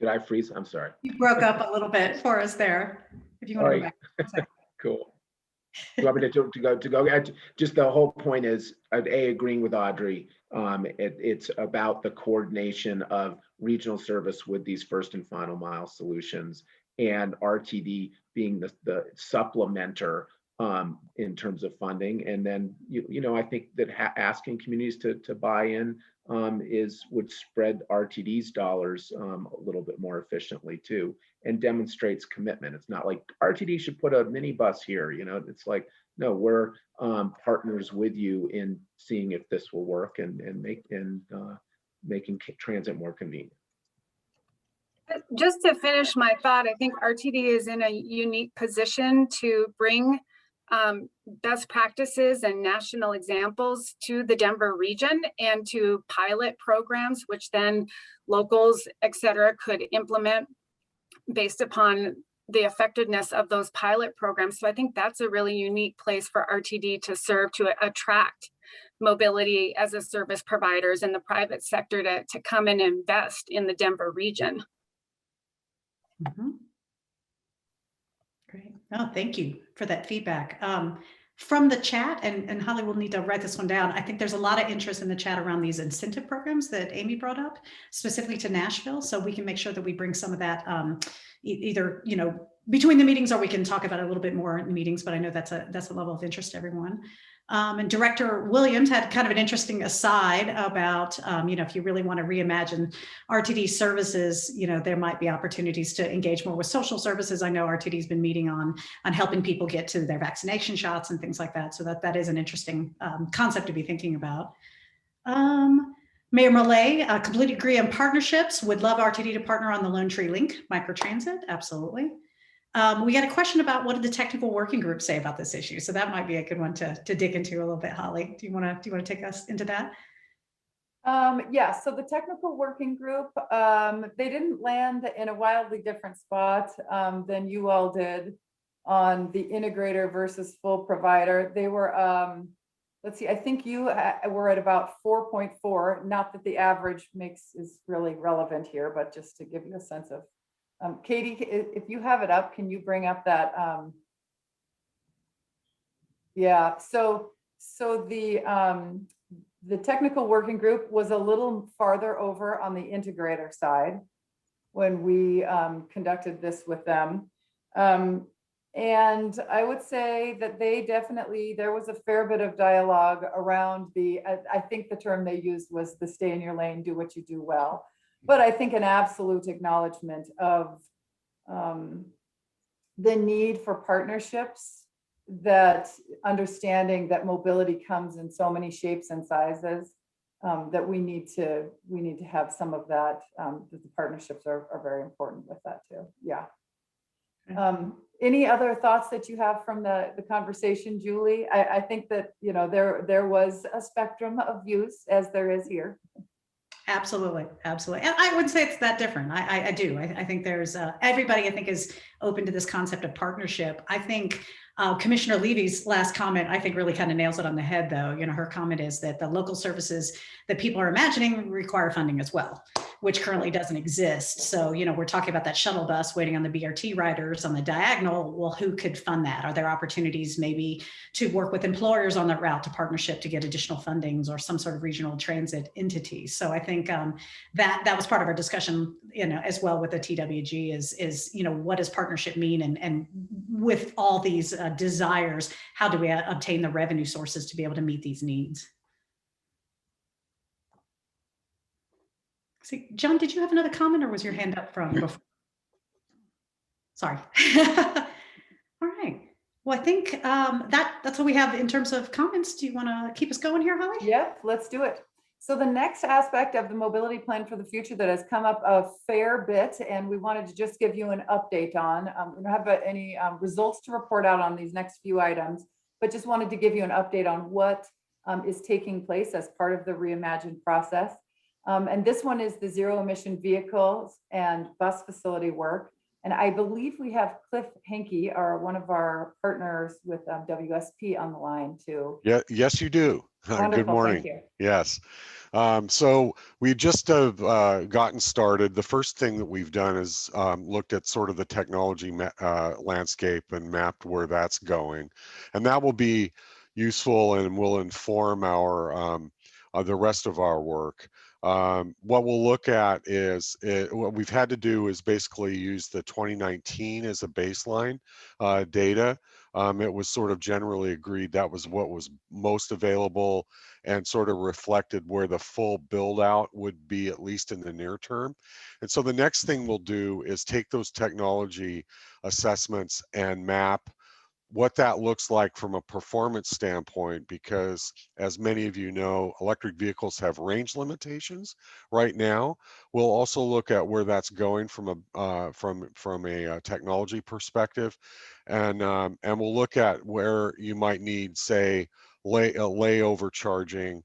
I freeze? I'm sorry. You broke up a little bit for us there. If you want to go back. Cool. Do you want me to go? Just the whole point is, agreeing with Audrey. It's about the coordination of regional service with these first and final mile solutions, and RTD being the supplementer in terms of funding. And then you know, I think that asking communities to buy in would spread RTD's dollars a little bit more efficiently too, and demonstrates commitment. It's not like RTD should put a minibus here, you know. It's like, no, we're partners with you in seeing if this will work and making transit more convenient. Just to finish my thought, I think RTD is in a unique position to bring best practices and national examples to the Denver region and to pilot programs, which then locals, et cetera, could implement based upon the effectiveness of those pilot programs. So I think that's a really unique place for RTD to serve, to attract mobility as a service providers in the private sector to come and invest in the Denver region. Mm-hmm. Great. Oh, thank you for that feedback. From the chat, and Holly will need to write this one down. I think there's a lot of interest in the chat around these incentive programs that Amy brought up, specifically to Nashville. So we can make sure that we bring some of that either, you know, between the meetings, or we can talk about it a little bit more in meetings, but I know that's a level of interest to everyone. And Director Williams had kind of an interesting aside about, you know, if you really want to reimagine RTD services, you know, there might be opportunities to engage more with social services. I know RTD's been meeting on helping people get to their vaccination shots and things like that. So that is an interesting concept to be thinking about. Mayor Millay, completely agree on partnerships. Would love RTD to partner on the Lone Tree Link microtransit. Absolutely. We got a question about what did the technical working group say about this issue? So that might be a good one to dig into a little bit. Holly, do you want to take us into that? Yeah, so the technical working group, they didn't land in a wildly different spot than you all did on the integrator versus full provider. They were, let's see, I think you were at about 4.4, not that the average is really relevant here, but just to give you a sense of, Katie, if you have it up, can you bring up that? Yeah, so the technical working group was a little farther over on the integrator side when we conducted this with them. And I would say that there was a fair bit of dialogue around I think the term they used was the stay in your lane, do what you do well. But I think an absolute acknowledgement of the need for partnerships, that understanding that mobility comes in so many shapes and sizes, that we need to have some of that, that the partnerships are very important with that too. Yeah. Any other thoughts that you have from the conversation, Julie? I think that, you know, there was a spectrum of views, as there is here. Absolutely, absolutely. And I wouldn't say it's that different. I do. I think there's everybody, I think, is open to this concept of partnership. I think Commissioner Levy's last comment, I think, really kind of nails it on the head, though. You know, her comment is that the local services that people are imagining require funding as well. which currently doesn't exist. So, you know, we're talking about that shuttle bus waiting on the BRT riders on the diagonal. Well, who could fund that? Are there opportunities maybe to work with employers on that route to partnership to get additional fundings or some sort of regional transit entity? So I think that was part of our discussion, you know, as well with the TWG is, you know, what does partnership mean? And with all these desires, how do we obtain the revenue sources to be able to meet these needs? See, John, did you have another comment or was your hand up from before? Sorry. All right. Well, I think that's what we have in terms of comments. Do you want to keep us going here, Holly? Yep, let's do it. So the next aspect of the mobility plan for the future that has come up a fair bit, and we wanted to just give you an update on, we don't have any results to report out on these next few items, but just wanted to give you an update on what is taking place as part of the Reimagine process. And this one is the zero emission vehicles and bus facility work. And I believe we have Cliff Henke, one of our partners with WSP on the line too. Yeah, yes, you do. Wonderful, Good morning. thank you. Yes. So we just have gotten started. The first thing that we've done is looked at sort of the technology landscape and mapped where that's going. And that will be useful and will inform our the rest of our work. What we'll look at is what we've had to do is basically use the 2019 as a baseline data. It was sort of generally agreed that was what was most available and sort of reflected where the full build out would be, at least in the near term. And so the next thing we'll do is take those technology assessments and map what that looks like from a performance standpoint, because as many of you know, electric vehicles have range limitations right now. We'll also look at where that's going from a technology perspective, and we'll look at where you might need, say, layover charging,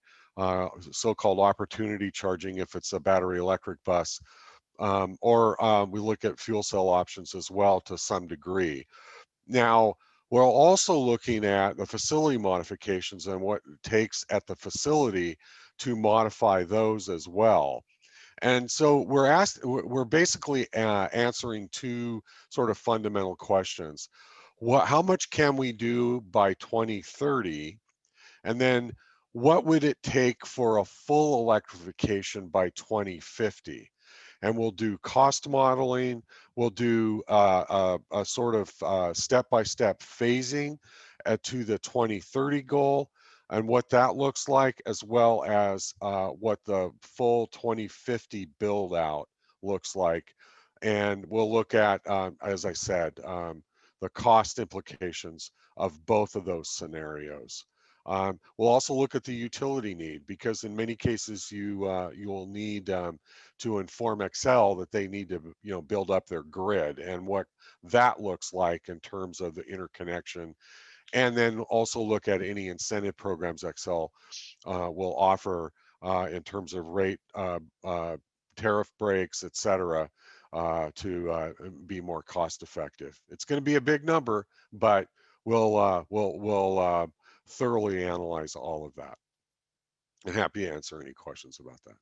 so-called opportunity charging if it's a battery electric bus, or we look at fuel cell options as well to some degree. Now, we're also looking at the facility modifications and what it takes at the facility to modify those as well. And so we're basically answering two sort of fundamental questions. How much can we do by 2030? And then what would it take for a full electrification by 2050? And we'll do cost modeling. We'll do a sort of step-by-step phasing to the 2030 goal and what that looks like, as well as what the full 2050 build out looks like. And we'll look at, as I said, the cost implications of both of those scenarios. We'll also look at the utility need, because in many cases you will need to inform Excel that they need to build up their grid and what that looks like in terms of the interconnection, and then also look at any incentive programs Excel will offer in terms of rate, tariff breaks, etc., to be more cost effective. It's going to be a big number, but we'll thoroughly analyze all of that. I'm happy to answer any questions about that.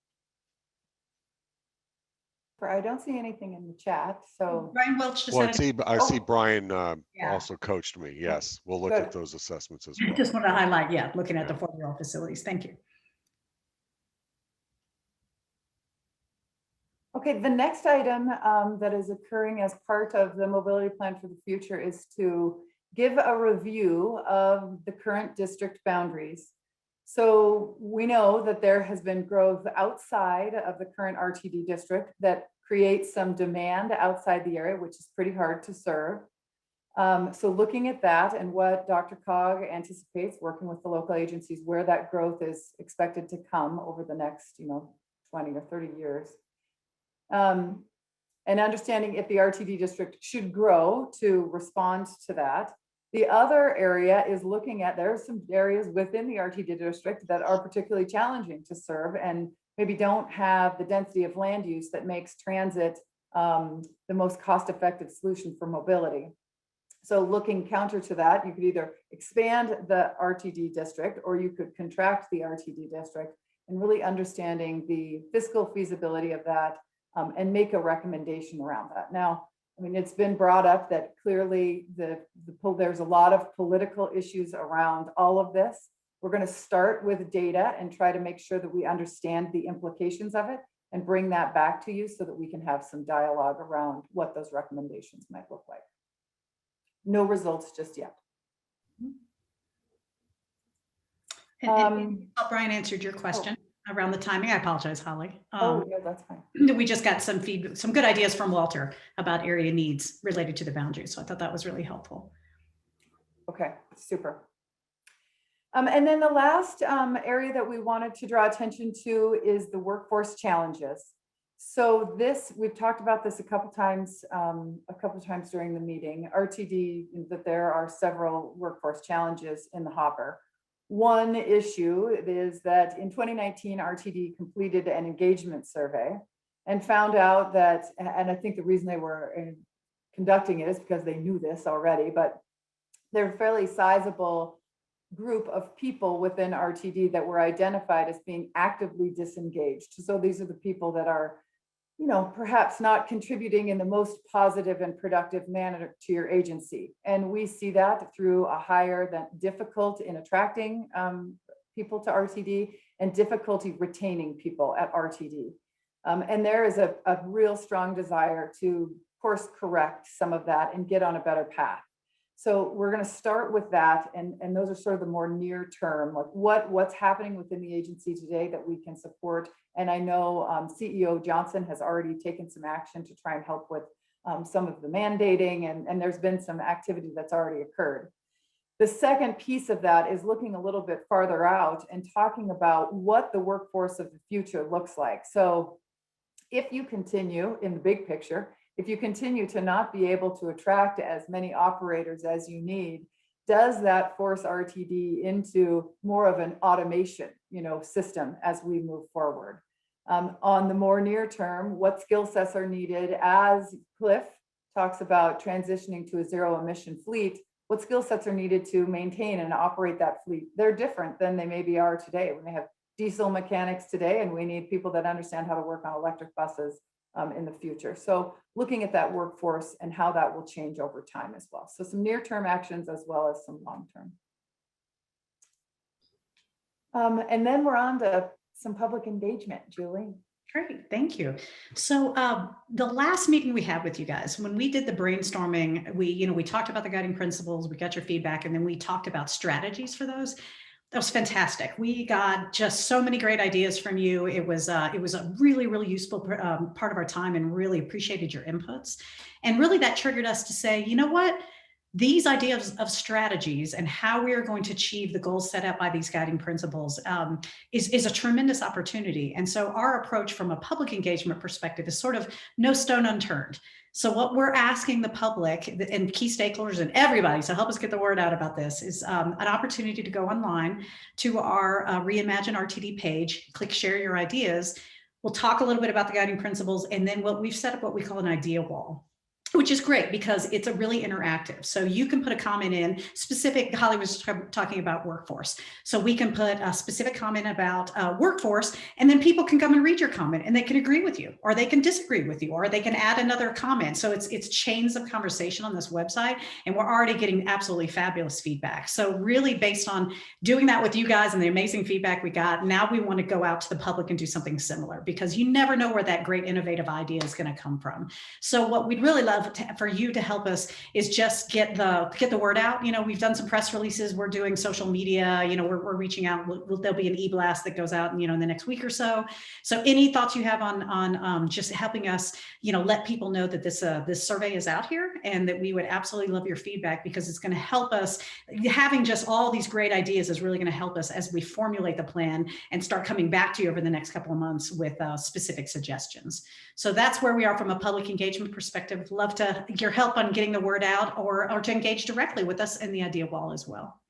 I don't see anything in the chat, so. Brian Welch just Well, had I see Brian Yeah. also coached me. Yes, we'll look Good. at those assessments as well. just want to highlight, looking at the 4-year-old facilities. Thank you. Okay, the next item that is occurring as part of the mobility plan for the future is to give a review of the current district boundaries. So we know that there has been growth outside of the current RTD district that creates some demand outside the area, which is pretty hard to serve. So looking at that and what DRCOG anticipates, working with the local agencies, where that growth is expected to come over the next 20 or 30 years. And understanding if the RTD district should grow to respond to that. The other area is looking at, there are some areas within the RTD district that are particularly challenging to serve and maybe don't have the density of land use that makes transit the most cost-effective solution for mobility. So looking counter to that, you could either expand the RTD district or you could contract the RTD district and really understanding the fiscal feasibility of that, and make a recommendation around that. Now, I mean, it's been brought up that clearly there's a lot of political issues around all of this. We're going to start with data and try to make sure that we understand the implications of it and bring that back to you so that we can have some dialogue around what those recommendations might look like. No results just yet. And Brian answered your question around the timing. I apologize, Holly. No, that's fine. We just got some feedback, some good ideas from Walter about area needs related to the boundaries. So I thought that was really helpful. Okay, super. And then the last area that we wanted to draw attention to is the workforce challenges. So we've talked about this a couple times during the meeting, RTD, that there are several workforce challenges in the hopper. One issue is that in 2019, RTD completed an engagement survey and found out that, and I think the reason they were conducting it is because they knew this already, but they're fairly sizable group of people within RTD that were identified as being actively disengaged. So these are the people that are, perhaps not contributing in the most positive and productive manner to your agency. And we see that through a higher difficult in attracting people to RTD and difficulty retaining people at RTD. And there is a real strong desire to course correct some of that and get on a better path. So we're going to start with that, and those are sort of the more near term, like what's happening within the agency today that we can support. And I know CEO Johnson has already taken some action to try and help with some of the mandating, and there's been some activity that's already occurred. The second piece of that is looking a little bit farther out and talking about what the workforce of the future looks like. So if you continue in the big picture, if you continue to not be able to attract as many operators as you need, does that force RTD into more of an automation, system as we move forward? On the more near term, what skill sets are needed as Cliff talks about transitioning to a zero emission fleet? What skill sets are needed to maintain and operate that fleet? They're different than they maybe are today. When they have diesel mechanics today, and we need people that understand how to work on electric buses in the future. So looking at that workforce and how that will change over time as well. So some near-term actions as well as some long-term. And then we're on to some public engagement, Julie. Great, thank you. So the last meeting we had with you guys, when we did the brainstorming, we talked about the guiding principles, we got your feedback, and then we talked about strategies for those. That was fantastic. We got just so many great ideas from you. It was a really, really useful part of our time, and really appreciated your inputs. And really that triggered us to say, you know what? These ideas of strategies and how we are going to achieve the goals set out by these guiding principles is a tremendous opportunity. And so our approach from a public engagement perspective is sort of no stone unturned. So what we're asking the public and key stakeholders and everybody, so help us get the word out about this, is an opportunity to go online to our Reimagine RTD page, click share your ideas. We'll talk a little bit about the guiding principles, and then we've set up what we call an idea wall, which is great because it's a really interactive. So you can put a comment in specific. Holly was talking about workforce. So we can put a specific comment about workforce, and then people can come and read your comment, and they can agree with you, or they can disagree with you, or they can add another comment. So it's chains of conversation on this website, and we're already getting absolutely fabulous feedback. So really based on doing that with you guys and the amazing feedback we got, now we want to go out to the public and do something similar, because you never know where that great innovative idea is going to come from. So what we'd really love for you to help us is just get the word out. We've done some press releases. We're doing social media. We're reaching out. There'll be an e-blast that goes out, in the next week or so. So any thoughts you have on just helping us, let people know that this survey is out here, and that we would absolutely love your feedback, because it's going to help us. Having just all these great ideas is really going to help us as we formulate the plan and start coming back to you over the next couple of months with specific suggestions. So that's where we are from a public engagement perspective. Love to your help on getting the word out, or to engage directly with us in the idea wall as well.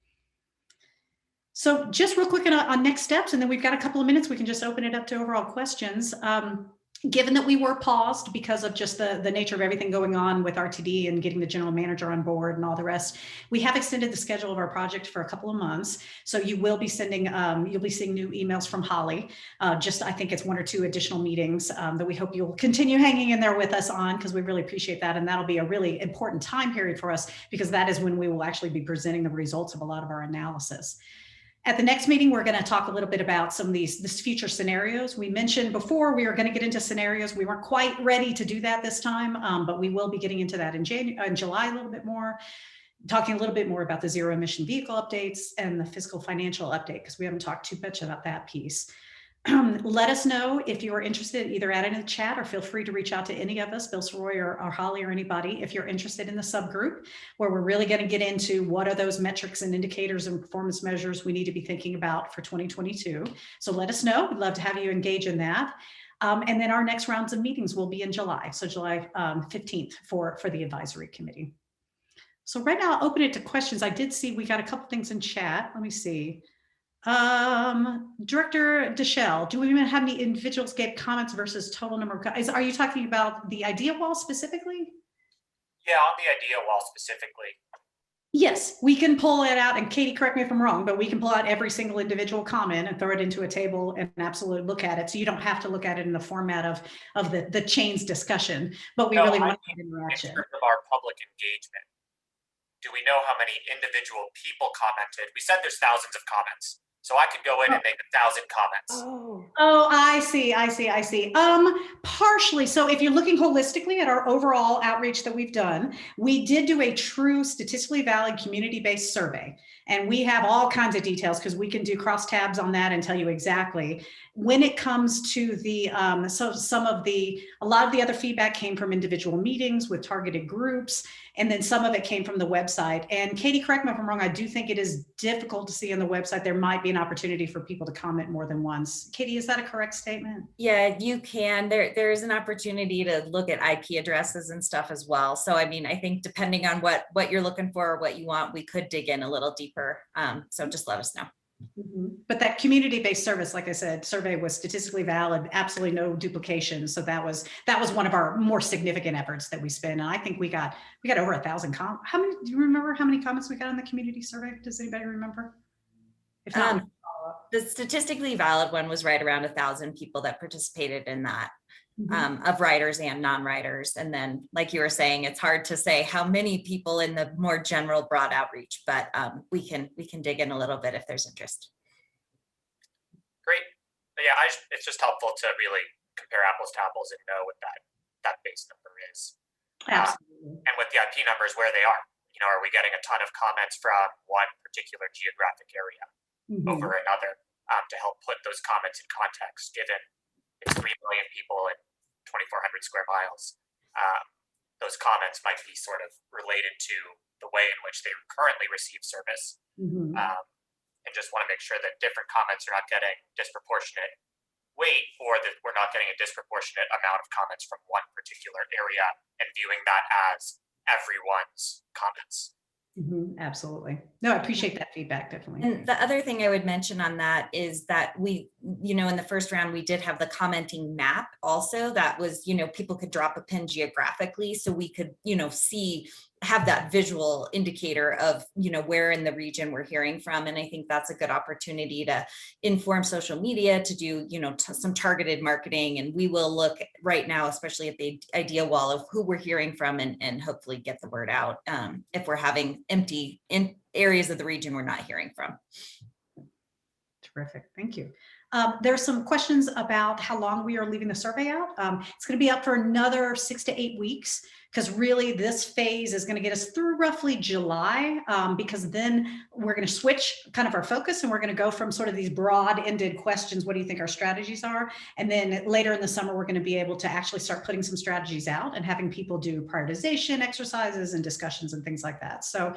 So just real quick on next steps, and then we've got a couple of minutes. We can just open it up to overall questions. Given that we were paused because of just the nature of everything going on with RTD and getting the general manager on board and all the rest, we have extended the schedule of our project for a couple of months. So you will be sending, you'll be seeing new emails from Holly. Just, I think it's 1 or 2 additional meetings that we hope you'll continue hanging in there with us on, because we really appreciate that. And that'll be a really important time period for us, because that is when we will actually be presenting the results of a lot of our analysis. At the next meeting, we're going to talk a little bit about some of these future scenarios. We mentioned before we were going to get into scenarios. We weren't quite ready to do that this time, but we will be getting into that in July a little bit more, talking a little bit more about the zero emission vehicle updates and the fiscal financial update, because we haven't talked too much about that piece. Let us know if you are interested, either add it in the chat or feel free to reach out to any of us, Bill Soroy or Holly or anybody, if you're interested in the subgroup, where we're really going to get into what are those metrics and indicators and performance measures we need to be thinking about for 2022. So let us know. We'd love to have you engage in that. And then our next rounds of meetings will be in July. So July 15th for the advisory committee. So right now I'll open it to questions. I did see we got a couple things in chat. Let me see. Director Deschelle, do we even have any individuals gave comments versus total number of are you talking about the idea wall specifically? Yeah, on the idea wall specifically. Yes, we can pull it out, and Katie, correct me if I'm wrong, but we can pull out every single individual comment and throw it into a table and absolutely look at it. So you don't have to look at it in the format of the chains discussion, but we really want to interaction. In terms of our public engagement, do we know how many individual people commented? We said there's thousands of comments. So I could go in and make 1,000 comments. Oh, I see. Partially. So if you're looking holistically at our overall outreach that we've done, we did do a true statistically valid community-based survey. And we have all kinds of details because we can do cross tabs on that and tell you exactly. When it comes to the, a lot of the other feedback came from individual meetings with targeted groups, and then some of it came from the website. And Katie, correct me if I'm wrong, I do think it is difficult to see on the website. There might be an opportunity for people to comment more than once. Katie, is that a correct statement? Yeah, you can. There is an opportunity to look at IP addresses and stuff as well. So, I mean, I think depending on what you're looking for or what you want, we could dig in a little deeper. So just let us know. But that community-based service, like I said, survey was statistically valid, absolutely no duplication. So that was one of our more significant efforts that we spent. And I think we got over 1,000 comments. How many, do you remember how many comments we got on the community survey? Does anybody remember? If not, the statistically valid one was right around 1,000 people that participated in that. Of writers and non-writers. And then, like you were saying, it's hard to say how many people in the more general broad outreach, but we can dig in a little bit if there's interest. Great. Yeah, it's just helpful to really compare apples to apples and know what that base number is. Absolutely. And with the IP numbers, where they are. You know, are we getting a ton of comments from one particular geographic area over another to help put those comments in context, given it's 3 million people in 2,400 square miles. Those comments might be sort of related to the way in which they currently receive service. And just want to make sure that different comments are not getting disproportionate weight, or that we're not getting a disproportionate amount of comments from one particular area and viewing that as everyone's comments. Absolutely. No, I appreciate that feedback, definitely. And the other thing I would mention on that is that we, in the first round, we did have the commenting map also. That was, people could drop a pin geographically, so we could, have that visual indicator of, where in the region we're hearing from. And I think that's a good opportunity to inform social media, to do, some targeted marketing. And we will look right now, especially at the idea wall, of who we're hearing from and hopefully get the word out if we're having empty in areas of the region we're not hearing from. Terrific. Thank you. There's some questions about how long we are leaving the survey out. It's going to be up for another 6 to 8 weeks, because really this phase is going to get us through roughly July, because then we're going to switch kind of our focus, and we're going to go from sort of these broad-ended questions, what do you think our strategies are? And then later in the summer, we're going to be able to actually start putting some strategies out and having people do prioritization exercises and discussions and things like that. So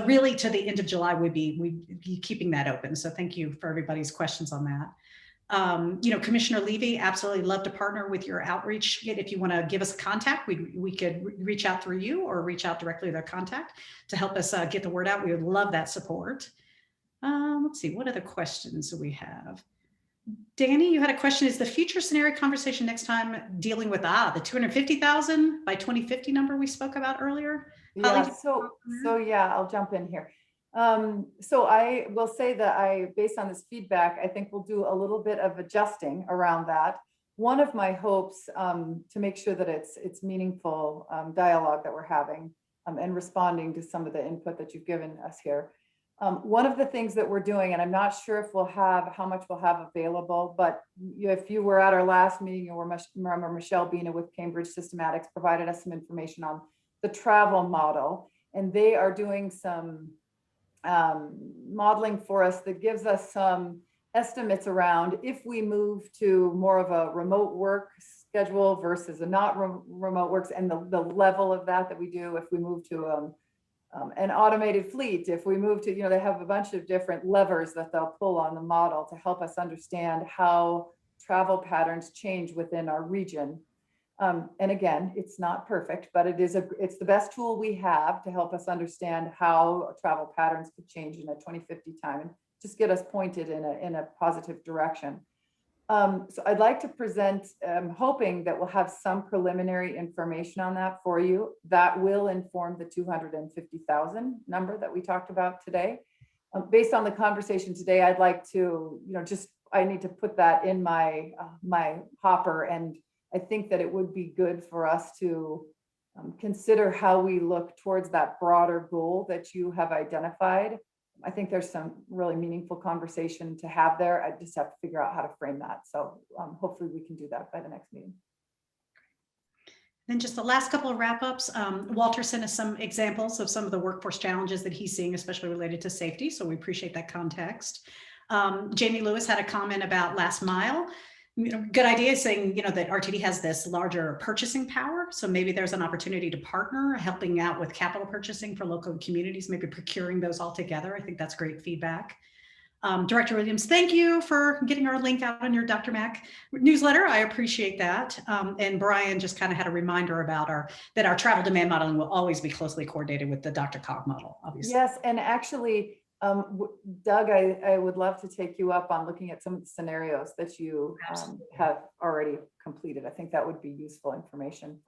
really to the end of July, we'd be keeping that open. So thank you for everybody's questions on that. Commissioner Levy, absolutely love to partner with your outreach. If you want to give us a contact, we could reach out through you or reach out directly to their contact to help us get the word out. We would love that support. Let's see, what other questions do we have? Danny, you had a question. Is the future scenario conversation next time dealing with the 250,000 by 2050 number we spoke about earlier? Yeah, Holly? so yeah, I'll jump in here. So I will say that based on this feedback, I think we'll do a little bit of adjusting around that. One of my hopes to make sure that it's meaningful dialogue that we're having and responding to some of the input that you've given us here. One of the things that we're doing, and I'm not sure if how much we'll have available, but if you were at our last meeting, you remember Michelle Bina with Cambridge Systematics provided us some information on the travel model, and they are doing some modeling for us that gives us some estimates around if we move to more of a remote work schedule versus a not remote works, and the level of that we do if we move to an automated fleet, if we move to, they have a bunch of different levers that they'll pull on the model to help us understand how travel patterns change within our region. And again, it's not perfect, but it's the best tool we have to help us understand how travel patterns could change in a 2050 time and just get us pointed in a positive direction. So I'd like to present, hoping that we'll have some preliminary information on that for you that will inform the 250,000 number that we talked about today. Based on the conversation today, I'd like to, I need to put that in my hopper, and I think that it would be good for us to consider how we look towards that broader goal that you have identified. I think there's some really meaningful conversation to have there. I just have to figure out how to frame that. So hopefully we can do that by the next meeting. Then just the last couple of wrap-ups. Walter sent us some examples of some of the workforce challenges that he's seeing, especially related to safety. So we appreciate that context. Jamie Lewis had a comment about last mile. Good idea saying, that RTD has this larger purchasing power. So maybe there's an opportunity to partner, helping out with capital purchasing for local communities, maybe procuring those all together. I think that's great feedback. Director Williams, thank you for getting our link out on your Dr. Mac newsletter. I appreciate that. And Brian just kind of had a reminder about that our travel demand modeling will always be closely coordinated with the Dr. Cog model, obviously. Yes, and actually, Doug, I would love to take you up on looking at some of the scenarios that you have already completed. I think that would be useful information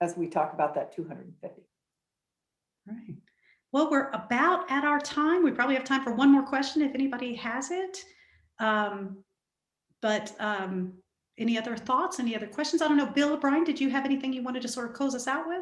as we talk about that 250. Right. Well, we're about at our time. We probably have time for one more question if anybody has it. Any other thoughts, any other questions? I don't know, Bill or Brian, did you have anything you wanted to sort of close us out with?